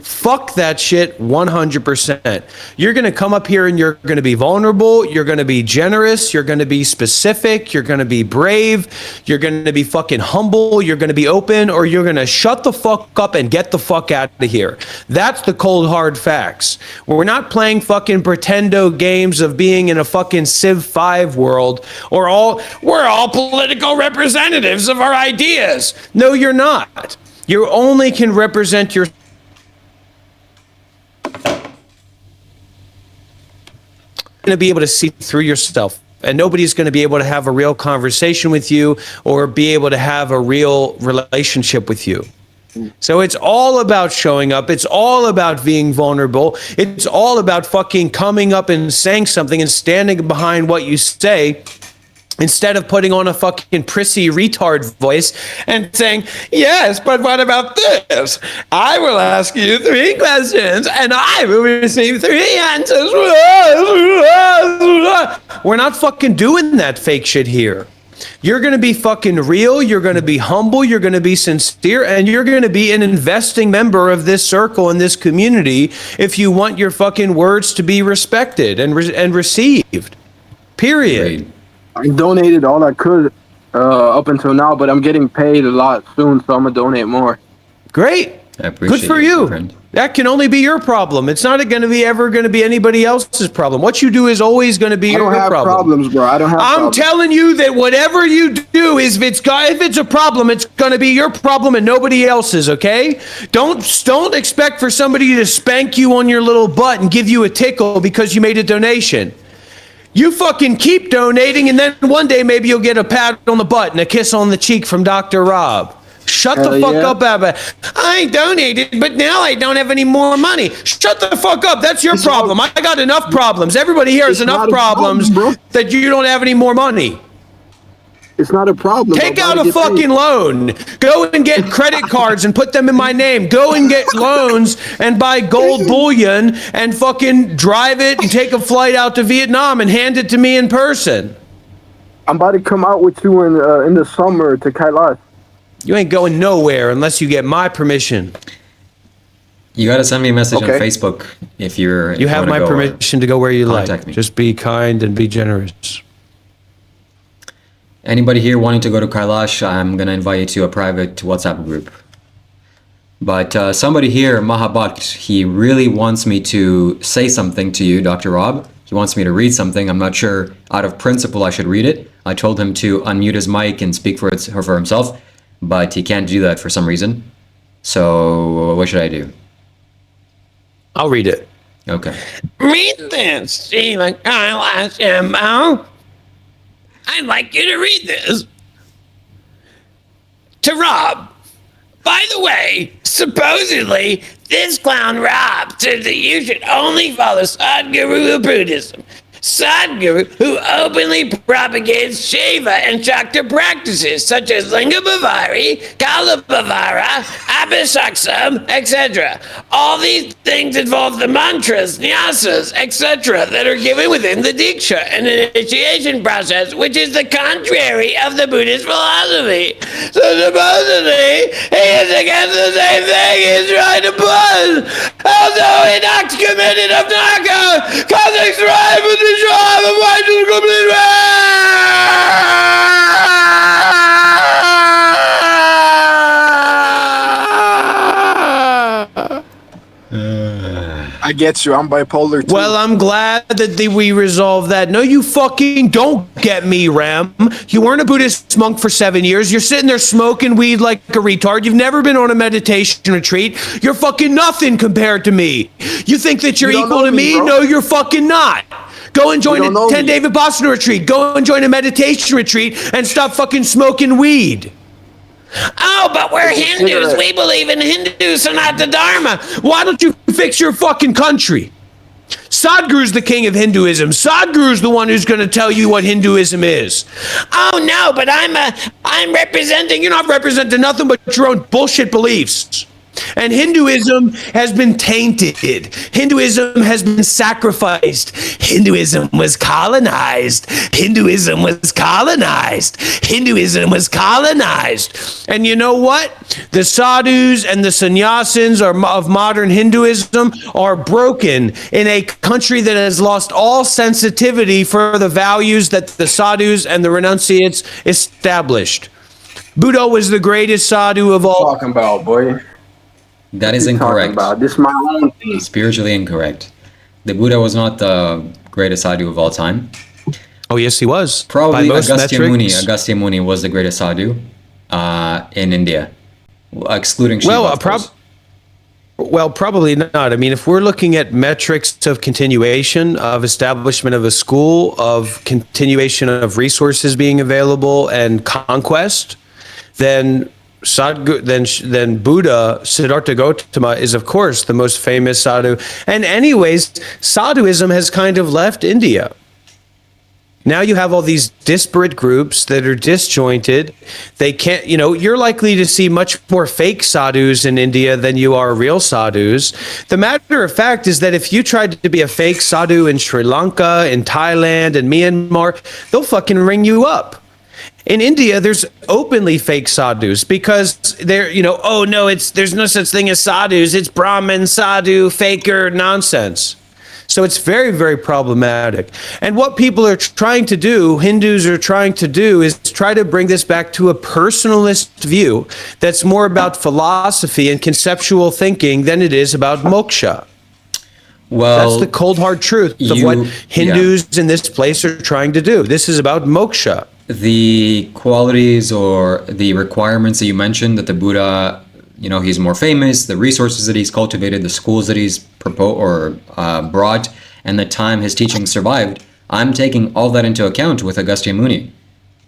Fuck that shit 100%. You're going to come up here and you're going to be vulnerable. You're going to be generous. You're going to be specific. You're going to be brave. You're going to be fucking humble. You're going to be open, or you're going to shut the fuck up and get the fuck out of here. That's the cold hard facts. We're not playing fucking pretendo games of being in a fucking Civ 5 world, or we're all political representatives of our ideas. No, you're not. You only can represent your going to be able to see through yourself, and nobody's going to be able to have a real conversation with you or be able to have a real relationship with you. So it's all about showing up. It's all about being vulnerable. It's all about fucking coming up and saying something and standing behind what you say, instead of putting on a fucking prissy retard voice and saying, yes, but what about this? I will ask you 3 questions and I will receive 3 answers. We're not fucking doing that fake shit here. You're going to be fucking real. You're going to be humble. You're going to be sincere. And you're going to be an investing member of this circle and this community if you want your fucking words to be respected and received. Period. Great. I donated all I could up until now, but I'm getting paid a lot soon, so I'm gonna donate more. Great. I appreciate Good for it, you. friend. That can only be your problem. It's not going to be ever going to be anybody else's problem. What you do is always going to be I your don't have problem. problems, bro. I don't have I'm problems. telling you that whatever you do is, if it's a problem, it's going to be your problem and nobody else's, okay? Don't expect for somebody to spank you on your little butt and give you a tickle because you made a donation. You fucking keep donating, and then one day maybe you'll get a pat on the butt and a kiss on the cheek from Dr. Rob. Shut the fuck up, Abba. I donated, but now I don't have any more money. Shut the fuck up. That's your problem. I got enough problems. Everybody here has enough problems that you don't have any more money. It's not a problem. Take out a fucking loan. Go and get credit cards and put them in my name. Go and get loans and buy gold bullion and fucking drive it and take a flight out to Vietnam and hand it to me in person. I'm about to come out with you in the summer to Kailash. You ain't going nowhere unless you get my permission. You gotta send me a message on Facebook if you're. You have my permission to go where you like. Me. Just be kind and be generous. Anybody here wanting to go to Kailash, I'm gonna invite you to a private WhatsApp group. But somebody here, Mahabhat, he really wants me to say something to you, Dr. Rob. He wants me to read something. I'm not sure, out of principle, I should read it. I told him to unmute his mic and speak for himself, but he can't do that for some reason. So what should I do? I'll read it. Okay. Read this, Shiva Kailash Shambho. I'd like you to read this. To Rob. By the way, supposedly, this clown Rob said that you should only follow Sadhguru of Buddhism. Sadhguru, who openly propagates Shiva and Shakta practices such as Linga Bhavari, Kala Bhavara, Abhisaksam, etc. All these things involve the mantras, nyasas, etc. that are given within the Diksha, an initiation process which is the contrary of the Buddhist philosophy. So supposedly, he is against the same thing he's trying to push. Also, he knocks committed of Naka, causing strife with the tribe of righteous complete I get you. I'm bipolar too. Well, I'm glad that we resolved that. No, you fucking don't get me, Ram. You weren't a Buddhist monk for 7 years. You're sitting there smoking weed like a retard. You've never been on a meditation retreat. You're fucking nothing compared to me. You think that you're You don't equal know to me, me? bro. No, you're fucking not. Go and join You don't know a 10-day Vipassana retreat. Go and join a meditation retreat and stop fucking smoking weed. Oh, but we're Hindus. We believe in Hindu Sanatana Dharma. Why don't you fix your fucking country? Sadhguru's the king of Hinduism. Sadhguru's the one who's going to tell you what Hinduism is. Oh no, but I'm representing. You're not representing nothing but your own bullshit beliefs. And Hinduism has been tainted. Hinduism has been sacrificed. Hinduism was colonized. Hinduism was colonized. Hinduism was colonized. And you know what? The sadhus and the sannyasins of modern Hinduism are broken in a country that has lost all sensitivity for the values that the sadhus and the renunciates established. Buddha was the greatest sadhu of all. Talking about, boy. That is Talking incorrect. about this is my own thing. Spiritually incorrect. The Buddha was not the greatest sadhu of all time. Oh, yes, he was. Probably By most Agastya Muni. metrics. Agastya Muni was the greatest sadhu in India, excluding Shiva. Well, of course. Well, probably not. I mean, if we're looking at metrics of continuation, of establishment of a school, of continuation of resources being available and conquest, then then Buddha, Siddhartha Gautama, is of course the most famous sadhu. And anyways, sadhuism has kind of left India. Now you have all these disparate groups that are disjointed. They can't, you're likely to see much more fake sadhus in India than you are real sadhus. The matter of fact is that if you tried to be a fake sadhu in Sri Lanka, in Thailand, in Myanmar, they'll fucking ring you up. In India, there's openly fake sadhus because they're, oh no, there's no such thing as sadhus. It's Brahmin, sadhu, faker, nonsense. So it's very, very problematic. And what people are trying to do, Hindus are trying to do, is try to bring this back to a personalist view that's more about philosophy and conceptual thinking than it is about moksha. Well, that's the cold hard truth of what Hindus in this place are trying to do. This is about moksha. The qualities or the requirements that you mentioned, that the Buddha, he's more famous, the resources that he's cultivated, the schools that he's brought, and the time his teachings survived, I'm taking all that into account with Agastya Muni.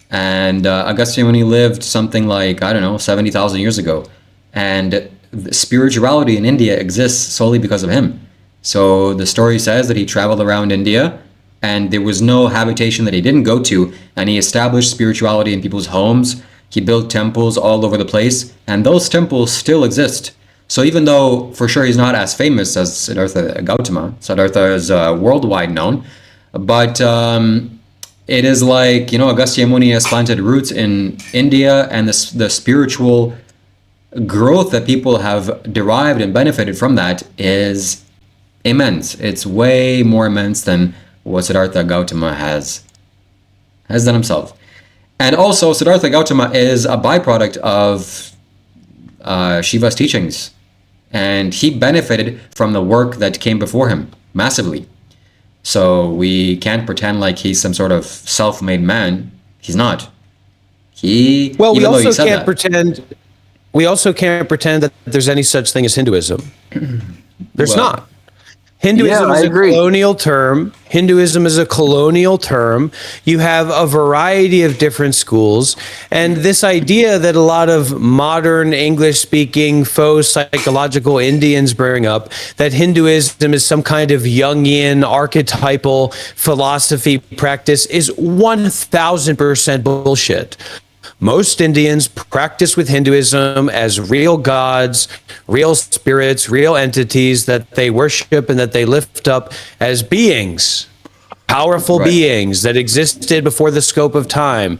And Agastya Muni lived something like, 70,000 years ago. And spirituality in India exists solely because of him. So the story says that he traveled around India, and there was no habitation that he didn't go to, and he established spirituality in people's homes. He built temples all over the place, and those temples still exist. So even though for sure he's not as famous as Siddhartha Gautama, Siddhartha is worldwide known, but it is like, Agastya Muni has planted roots in India, and the spiritual growth that people have derived and benefited from that is immense. It's way more immense than what Siddhartha Gautama has done himself. And also, Siddhartha Gautama is a byproduct of Shiva's teachings. And he benefited from the work that came before him massively. So we can't pretend like he's some sort of self-made man. He's not. We also can't pretend that there's any such thing as Hinduism. There's not. Hinduism is a colonial term. Hinduism is a colonial term. You have a variety of different schools. And this idea that a lot of modern English-speaking faux psychological Indians bring up, that Hinduism is some kind of Jungian archetypal philosophy practice, is 1,000% bullshit. Most Indians practice with Hinduism as real gods, real spirits, real entities that they worship and that they lift up as beings, powerful beings that existed before the scope of time.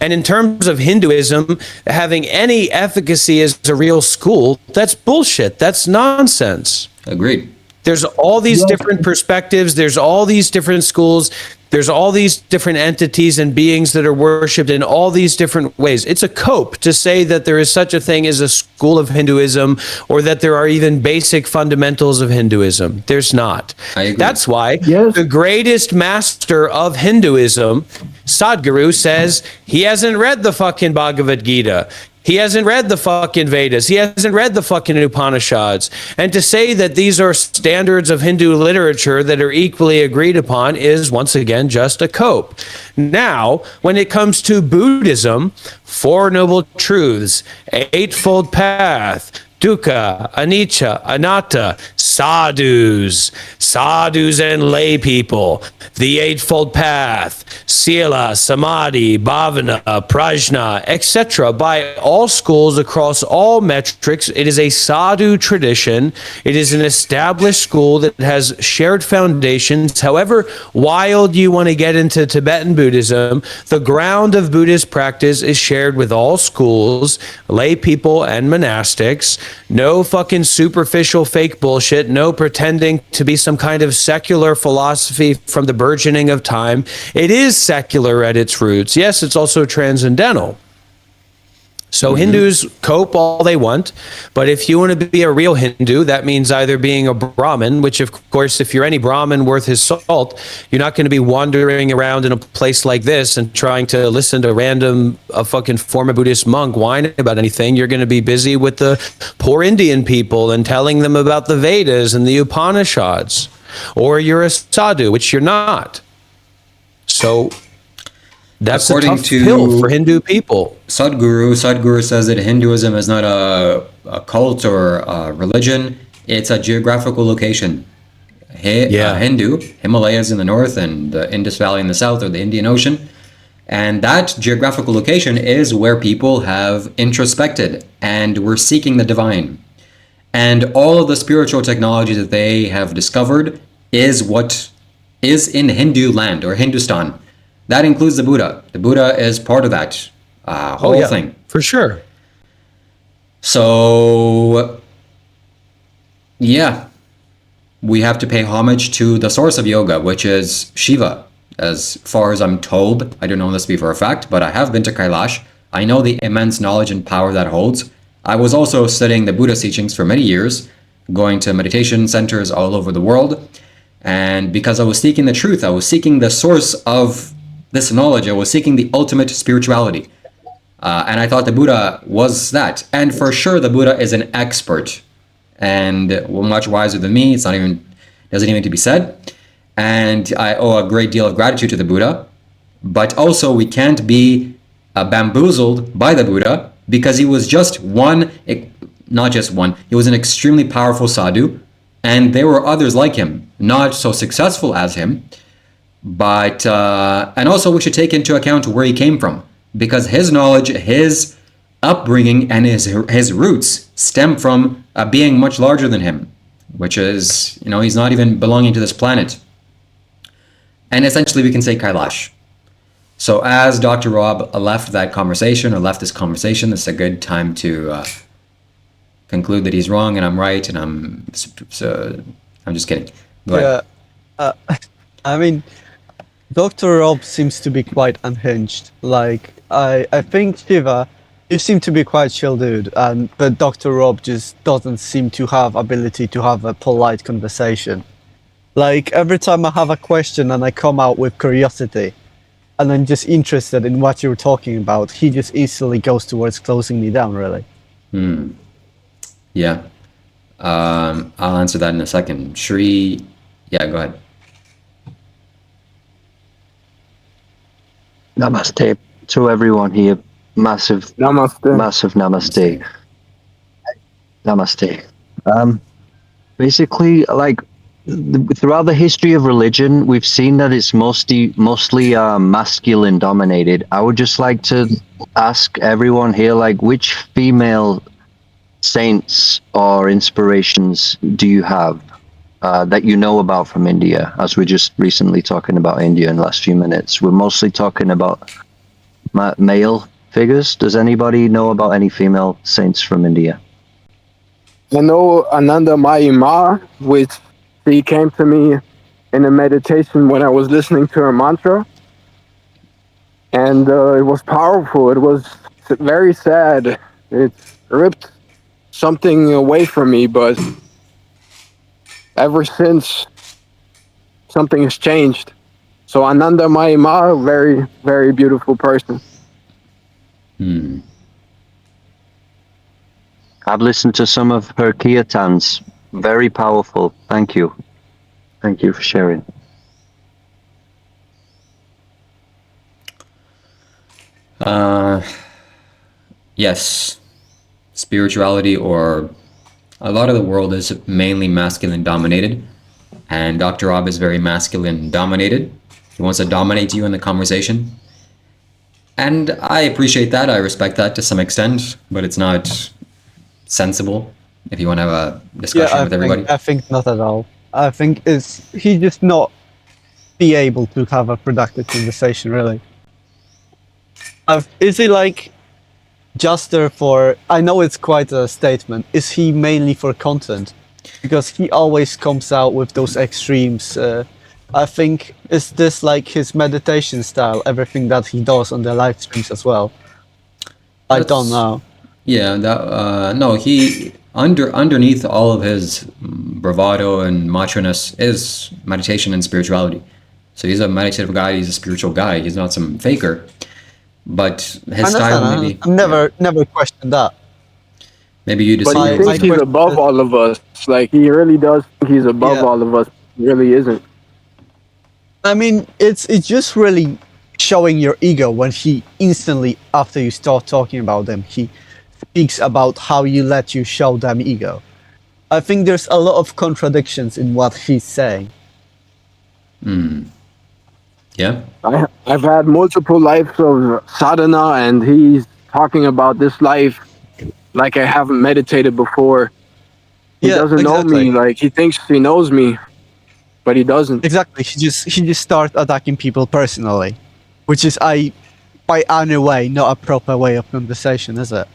And in terms of Hinduism having any efficacy as a real school, that's bullshit. That's nonsense. Agreed. There's all these different perspectives. There's all these different schools. There's all these different entities and beings that are worshipped in all these different ways. It's a cope to say that there is such a thing as a school of Hinduism, or that there are even basic fundamentals of Hinduism. There's not. I agree. That's why Yes. the greatest master of Hinduism, Sadhguru, says he hasn't read the fucking Bhagavad Gita. He hasn't read the fucking Vedas. He hasn't read the fucking Upanishads. And to say that these are standards of Hindu literature that are equally agreed upon is, once again, just a cope. Now, when it comes to Buddhism, Four Noble Truths, Eightfold Path, dukkha, anicca, anatta, sadhus and lay people, the Eightfold Path, sila, samadhi, bhavana, prajna, etc. By all schools across all metrics, it is a sadhu tradition. It is an established school that has shared foundations. However wild you want to get into Tibetan Buddhism, the ground of Buddhist practice is shared with all schools, lay people and monastics. No fucking superficial fake bullshit. No pretending to be some kind of secular philosophy from the burgeoning of time. It is secular at its roots. Yes, it's also transcendental. So Hindus cope all they want, but if you want to be a real Hindu, that means either being a Brahmin, which of course, if you're any Brahmin worth his salt, you're not going to be wandering around in a place like this and trying to listen to a fucking former Buddhist monk whine about anything. You're going to be busy with the poor Indian people and telling them about the Vedas and the Upanishads. Or you're a sadhu, which you're not. So that's a tough pill for Hindu people. Sadhguru says that Hinduism is not a cult or a religion. It's a geographical location. Hindu, Himalayas in the north and the Indus Valley in the south, or the Indian Ocean. And that geographical location is where people have introspected and were seeking the divine. And all of the spiritual technology that they have discovered is what is in Hindu land or Hindustan. That includes the Buddha. The Buddha is part of that whole thing. For sure. So, yeah, we have to pay homage to the source of yoga, which is Shiva. As far as I'm told, I don't know this to be for a fact, but I have been to Kailash. I know the immense knowledge and power that holds. I was also studying the Buddha teachings for many years, going to meditation centers all over the world. And because I was seeking the truth, I was seeking the source of this knowledge, I was seeking the ultimate spirituality. And I thought the Buddha was that. And for sure, the Buddha is an expert and much wiser than me. Doesn't even need to be said. And I owe a great deal of gratitude to the Buddha. But also, we can't be bamboozled by the Buddha, because he was just not just one, he was an extremely powerful sadhu. And there were others like him, not so successful as him. But, and also we should take into account where he came from, because his knowledge, his upbringing, and his roots stem from being much larger than him, which is, he's not even belonging to this planet. And essentially we can say Kailash. So as Dr. Rob left this conversation, this is a good time to conclude that he's wrong and I'm right, and I'm just kidding. Go ahead. Yeah, I mean, Dr. Rob seems to be quite unhinged. Like, I think Shiva, you seem to be quite chill dude, but Dr. Rob just doesn't seem to have ability to have a polite conversation. Like, every time I have a question and I come out with curiosity, and I'm just interested in what you're talking about, he just easily goes towards closing me down, really. Yeah. I'll answer that in a second. Shri, yeah, go ahead. Namaste to everyone here. Massive namaste. Namaste. Basically, like, throughout the history of religion, we've seen that it's mostly masculine dominated. I would just like to ask everyone here, like, which female saints or inspirations do you have that you know about from India? As we're just recently talking about India in the last few minutes, we're mostly talking about male figures. Does anybody know about any female saints from India? I know Ananda Mai Ma, which she came to me in a meditation when I was listening to her mantra, and it was powerful. It was very sad. It ripped something away from me, but ever since, something has changed. So Ananda Mahima, very, very beautiful person. I've listened to some of her kirtans. Very powerful. Thank you. Thank you for sharing. Yes, spirituality, or a lot of the world, is mainly masculine dominated, and Dr. Rob is very masculine dominated. He wants to dominate you in the conversation, and I appreciate that. I respect that to some extent, but it's not sensible if you want to have a discussion with everybody. I think not at all. I think he just not be able to have a productive conversation, really. Is he like just there for? I know it's quite a statement. Is he mainly for content? Because he always comes out with those extremes. I think, is this like his meditation style? Everything that he does on the live streams as well. I don't know. Yeah, no, he underneath all of his bravado and macho-ness is meditation and spirituality. So he's a meditative guy. He's a spiritual guy. He's not some faker. But his style, maybe. I've never questioned that. Maybe you just. But he thinks he's above all of us. Like, he really does think he's above all of us. He really isn't. I mean, it's just really showing your ego when he instantly, after you start talking about them, he speaks about how you let you show them ego. I think there's a lot of contradictions in what he's saying. Yeah. I've had multiple lives of sadhana, and he's talking about this life like I haven't meditated before. He doesn't know me. Like, he thinks he knows me, but he doesn't. Exactly. He just starts attacking people personally, which is by any way not a proper way of conversation, is it?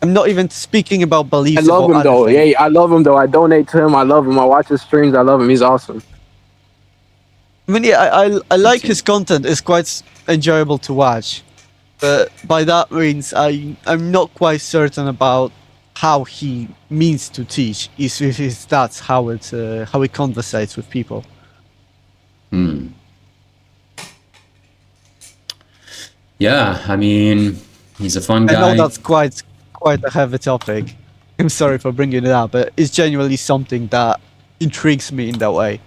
I'm not even speaking about beliefs. I love him though. Yeah, I love him though. I donate to him. I love him. I watch his streams. I love him. He's awesome. I mean, yeah, I like his content. It's quite enjoyable to watch, but by that means I'm not quite certain about how he means to teach. If that's how he conversates with people. Yeah, I mean, he's a fun guy. I know that's quite a heavy topic. I'm sorry for bringing it up, but it's genuinely something that intrigues me in that way.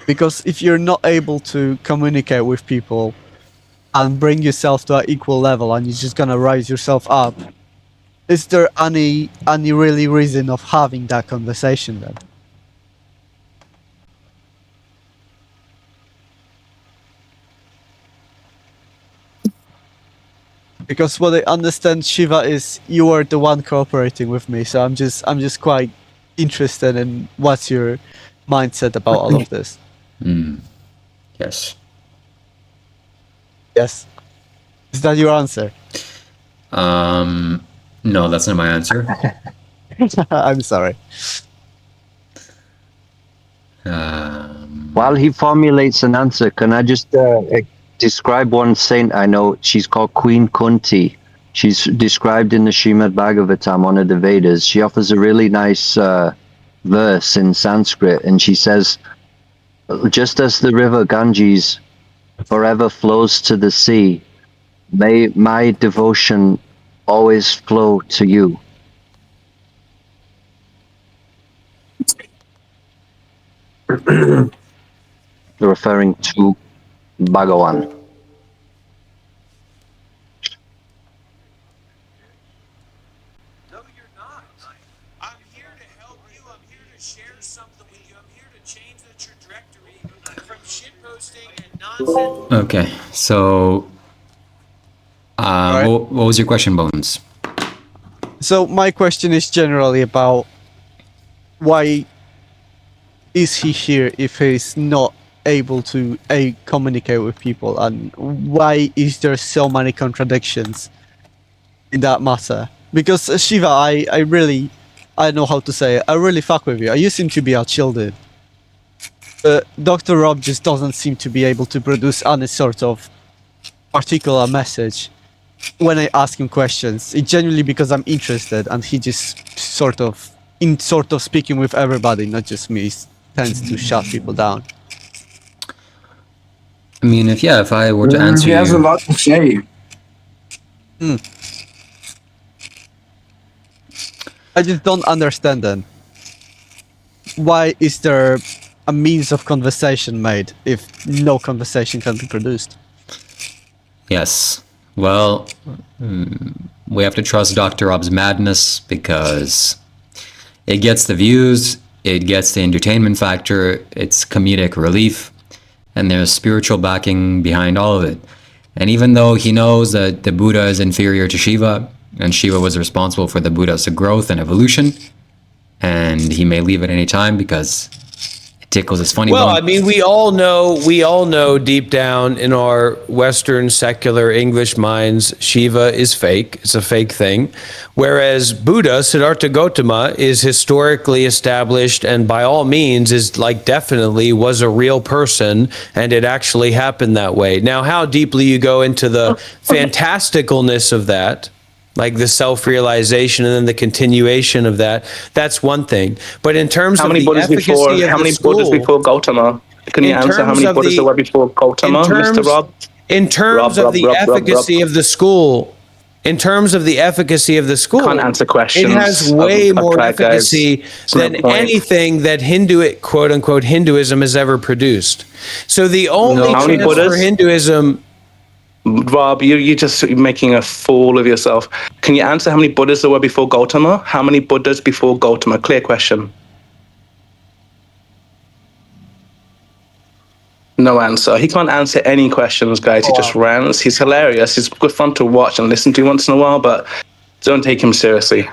Because if you're not able to communicate with people and bring yourself to an equal level, and you're just gonna rise yourself up, is there any really reason of having that conversation then? Because what I understand, Shiva, is you are the one cooperating with me, so I'm just quite interested in what's your mindset about all of this. Yes. Yes. Is that your answer? No, that's not my answer. I'm sorry. While he formulates an answer, can I just describe one saint I know? She's called Queen Kunti. She's described in the Srimad Bhagavatam, one of the Vedas. She offers a really nice verse in Sanskrit, and she says, just as the river Ganges forever flows to the sea, may my devotion always flow to you. Referring to Bhagavan. No, you're not. I'm here to help you. I'm here to share something with you. I'm here to change the trajectory from shitposting and nonsense. Okay, so what was your question, Bones? So my question is generally about why is he here if he's not able to communicate with people, and why is there so many contradictions in that matter? Because Shiva, I really, I know how to say it, I really fuck with you. You seem to be a chill dude. Dr. Rob just doesn't seem to be able to produce any sort of particular message when I ask him questions. It's genuinely because I'm interested, and he just sort of speaking with everybody, not just me, tends to shut people down. I mean, if I were to answer He has a you, lot to say. I just don't understand then. Why is there a means of conversation made if no conversation can be produced? yes, well, we have to trust Dr. Rob's madness because it gets the views, it gets the entertainment factor, it's comedic relief, and there's spiritual backing behind all of it. And even though he knows that the Buddha is inferior to Shiva, and Shiva was responsible for the Buddha's growth and evolution, and he may leave at any time because it tickles his funny Well, bone. I mean, we all know deep down in our Western secular English minds, Shiva is fake. It's a fake thing. Whereas Buddha, Siddhartha Gautama, is historically established and by all means is like definitely was a real person, and it actually happened that way. Now, how deeply you go into the fantasticalness of that, like the self-realization and then the continuation of that, that's one thing. But in terms How of many the Buddhas efficacy before? of How the many Buddhas school, before Gautama? Can you in answer how terms many of Buddhas the- there were before Gautama, Mr. Rob? in terms Rob, of the Rob, Rob, Rob, efficacy of the school, in terms of the efficacy of the school, Can't answer it questions. has way I've more tried, guys. efficacy It's no than point. anything that quote unquote Hinduism has ever produced. So the only How many chance for Buddhas? Hinduism, Rob, you're just making a fool of yourself. Can you answer how many Buddhas there were before Gautama? How many Buddhas before Gautama? Clear question. No answer. He can't answer any questions, guys. He just rants. He's hilarious. He's good fun to watch and listen to once in a while, but don't take him seriously.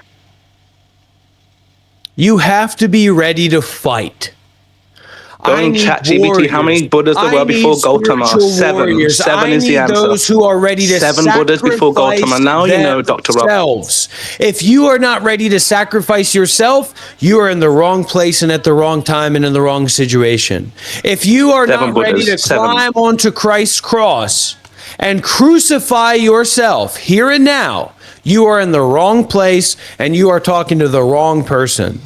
you have to be ready to fight. Go and chat GBT. How many Buddhas there were before Gautama? Seven. Seven is the answer. Those who are ready to Seven Buddhas before Gautama. Now you know, Dr. Rob. themselves. If you are not ready to sacrifice yourself, you are in the wrong place and at the wrong time and in the wrong situation. If you are Seven not ready Buddhas. to Seven. climb onto Christ's cross and crucify yourself here and now, you are in the wrong place and you are talking to the wrong person.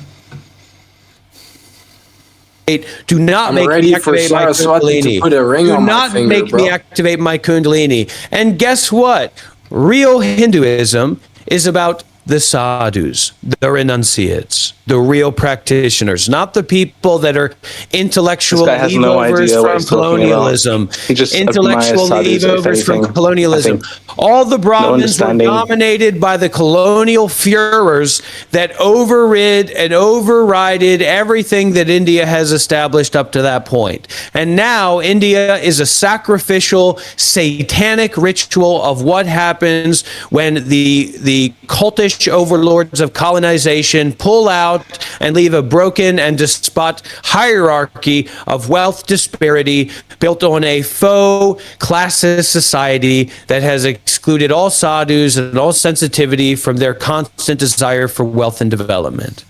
Do not I'm make ready me for activate my Saraswati to Kundalini. put a ring Do on my not finger, make bro. me activate my Kundalini. And guess what? Real Hinduism is about the sadhus, the renunciates, the real practitioners, not the people that are intellectual This guy has no leavovers idea what from he's talking colonialism. about. He just Intellectual admires sadhus, if leavovers from anything, colonialism. I think. All the Brahmins were understanding. dominated by the colonial Führers that overrid and overrided everything that India has established up to that point. And now India is a sacrificial, satanic ritual of what happens when the cultish overlords of colonization pull out and leave a broken and despot hierarchy of wealth disparity built on a faux classist society that has excluded all sadhus and all sensitivity from their constant desire for wealth and development.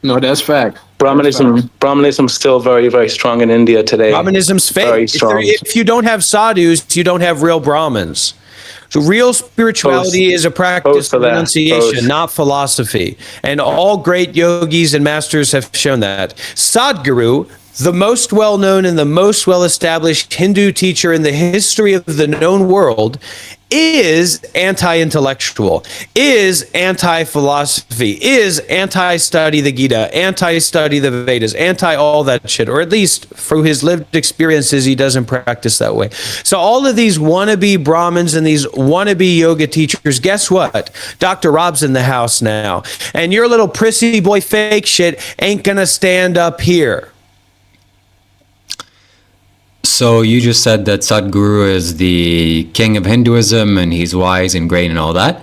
No, that's fact. Brahmanism's still very, very strong in India today. Brahmanism's Very fake. strong. If you don't have sadhus, you don't have real Brahmins. So real spirituality is a practice for of that. renunciation, Both. not philosophy. And all great yogis and masters have shown that. Sadhguru, the most well-known and the most well-established Hindu teacher in the history of the known world, is anti-intellectual, is anti-philosophy, is anti-study the Gita, anti-study the Vedas, anti-all that shit, or at least through his lived experiences, he doesn't practice that way. So all of these wannabe Brahmins and these wannabe yoga teachers, guess what? Dr. Rob's in the house now. And your little prissy boy fake shit ain't gonna stand up here. So you just said that Sadhguru is the king of Hinduism and he's wise and great and all that,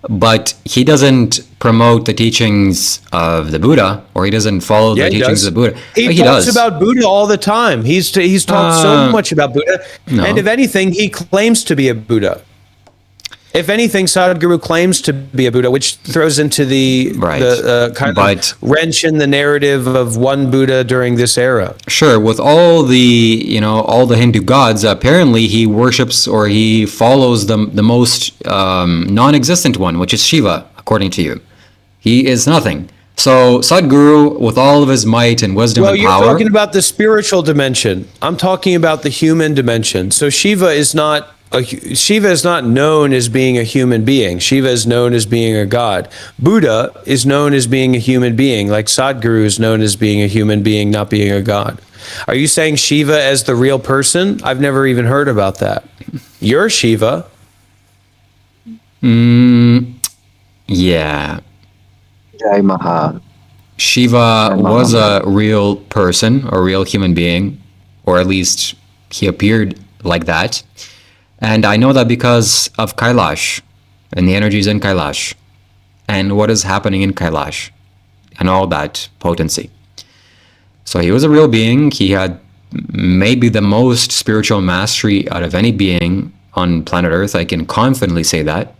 but he doesn't promote the teachings of the Buddha, or he doesn't follow the teachings of the Buddha. He talks about Buddha all the time. He's talked so much about Buddha, no. and if anything, he claims to be a Buddha. If anything, Sadhguru claims to be a Buddha, which throws into the kind of wrench in the narrative of one Buddha during this era. Sure, with all the all the Hindu gods, apparently he worships or he follows the most non-existent one, which is Shiva, according to you. He is nothing. So Sadhguru, with all of his might and wisdom and power. Well, you're talking about the spiritual dimension. I'm talking about the human dimension. So Shiva is not known as being a human being. Shiva is known as being a god. Buddha is known as being a human being, like Sadhguru is known as being a human being, not being a god. Are you saying Shiva as the real person? I've never even heard about that. You're Shiva. Jai Yeah. Maha. Shiva was a real person, or real human being, or at least he appeared like that. And I know that because of Kailash and the energies in Kailash and what is happening in Kailash and all that potency. So he was a real being. He had maybe the most spiritual mastery out of any being on planet Earth. I can confidently say that.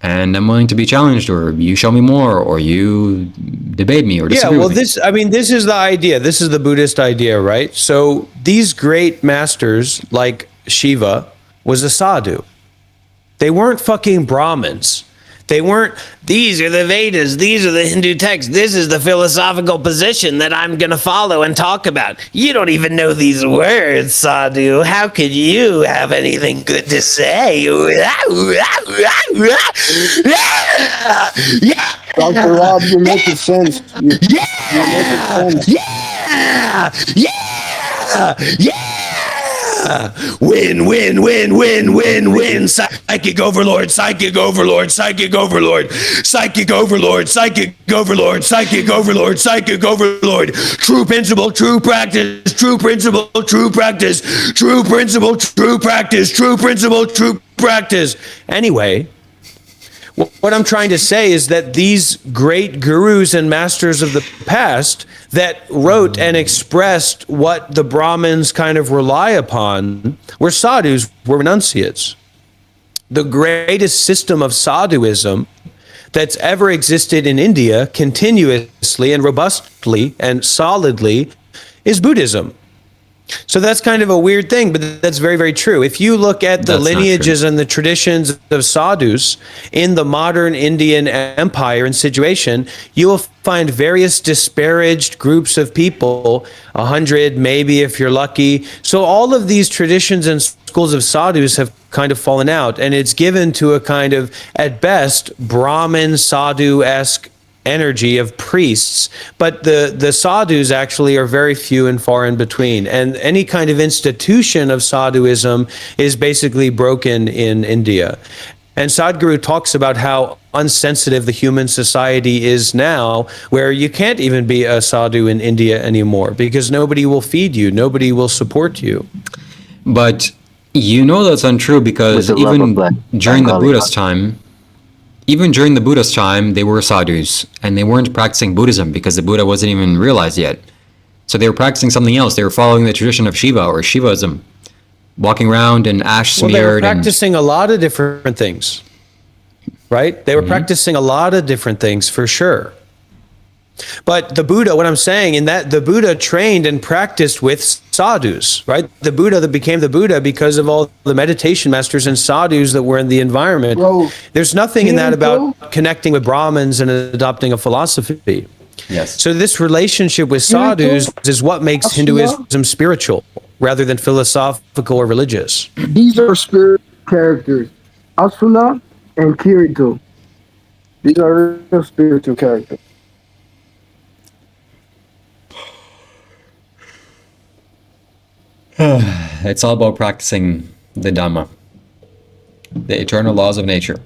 And I'm willing to be challenged, or you show me more, or you debate me, or disagree with me. this is the idea. This is the Buddhist idea, right? So these great masters like Shiva was a sadhu. They weren't fucking Brahmins. They weren't, these are the Vedas, these are the Hindu texts, this is the philosophical position that I'm going to follow and talk about. You don't even know these words, sadhu. How could you have anything good to say? Dr. Rob, you're making sense. You're making sense. Win, win, win, win, win, win. Psychic overlord, psychic overlord, psychic overlord, psychic overlord, psychic overlord, psychic overlord, psychic overlord. True principle, true practice, true principle, true practice, true principle, true practice, true principle, true practice. Anyway, what I'm trying to say is that these great gurus and masters of the past that wrote and expressed what the Brahmins kind of rely upon were sadhus, were renunciates. The greatest system of sadhuism that's ever existed in India continuously and robustly and solidly is Buddhism. So that's kind of a weird thing, but that's very, very true. If you look at the lineages and the traditions of sadhus in the modern Indian empire and situation, you will find various disparaged groups of people, 100 maybe if you're lucky. So all of these traditions and schools of sadhus have kind of fallen out, and it's given to a kind of, at best, Brahmin sadhu-esque energy of priests, but the sadhus actually are very few and far in between, and any kind of institution of sadhuism is basically broken in India. And Sadhguru talks about how unsensitive the human society is now, where you can't even be a sadhu in India anymore because nobody will feed you, nobody will support you. But you know that's untrue, because even during the Buddha's time, they were sadhus, and they weren't practicing Buddhism because the Buddha wasn't even realized yet. So they were practicing something else. They were following the tradition of Shiva or Shivaism, walking around and ash smeared. Well, they were practicing a lot of different things, right? They were practicing a lot of different things for sure. But the Buddha, what I'm saying, in that the Buddha trained and practiced with sadhus, right? The Buddha that became the Buddha because of all the meditation masters and sadhus that were in the environment. Bro, there's nothing in that about connecting with Brahmins and adopting a philosophy. Yes. So this relationship with sadhus is what makes Hinduism spiritual rather than philosophical or religious. These are spirit characters. Asuna and Kirito. These are real spiritual characters. It's all about practicing the Dhamma, the eternal laws of nature.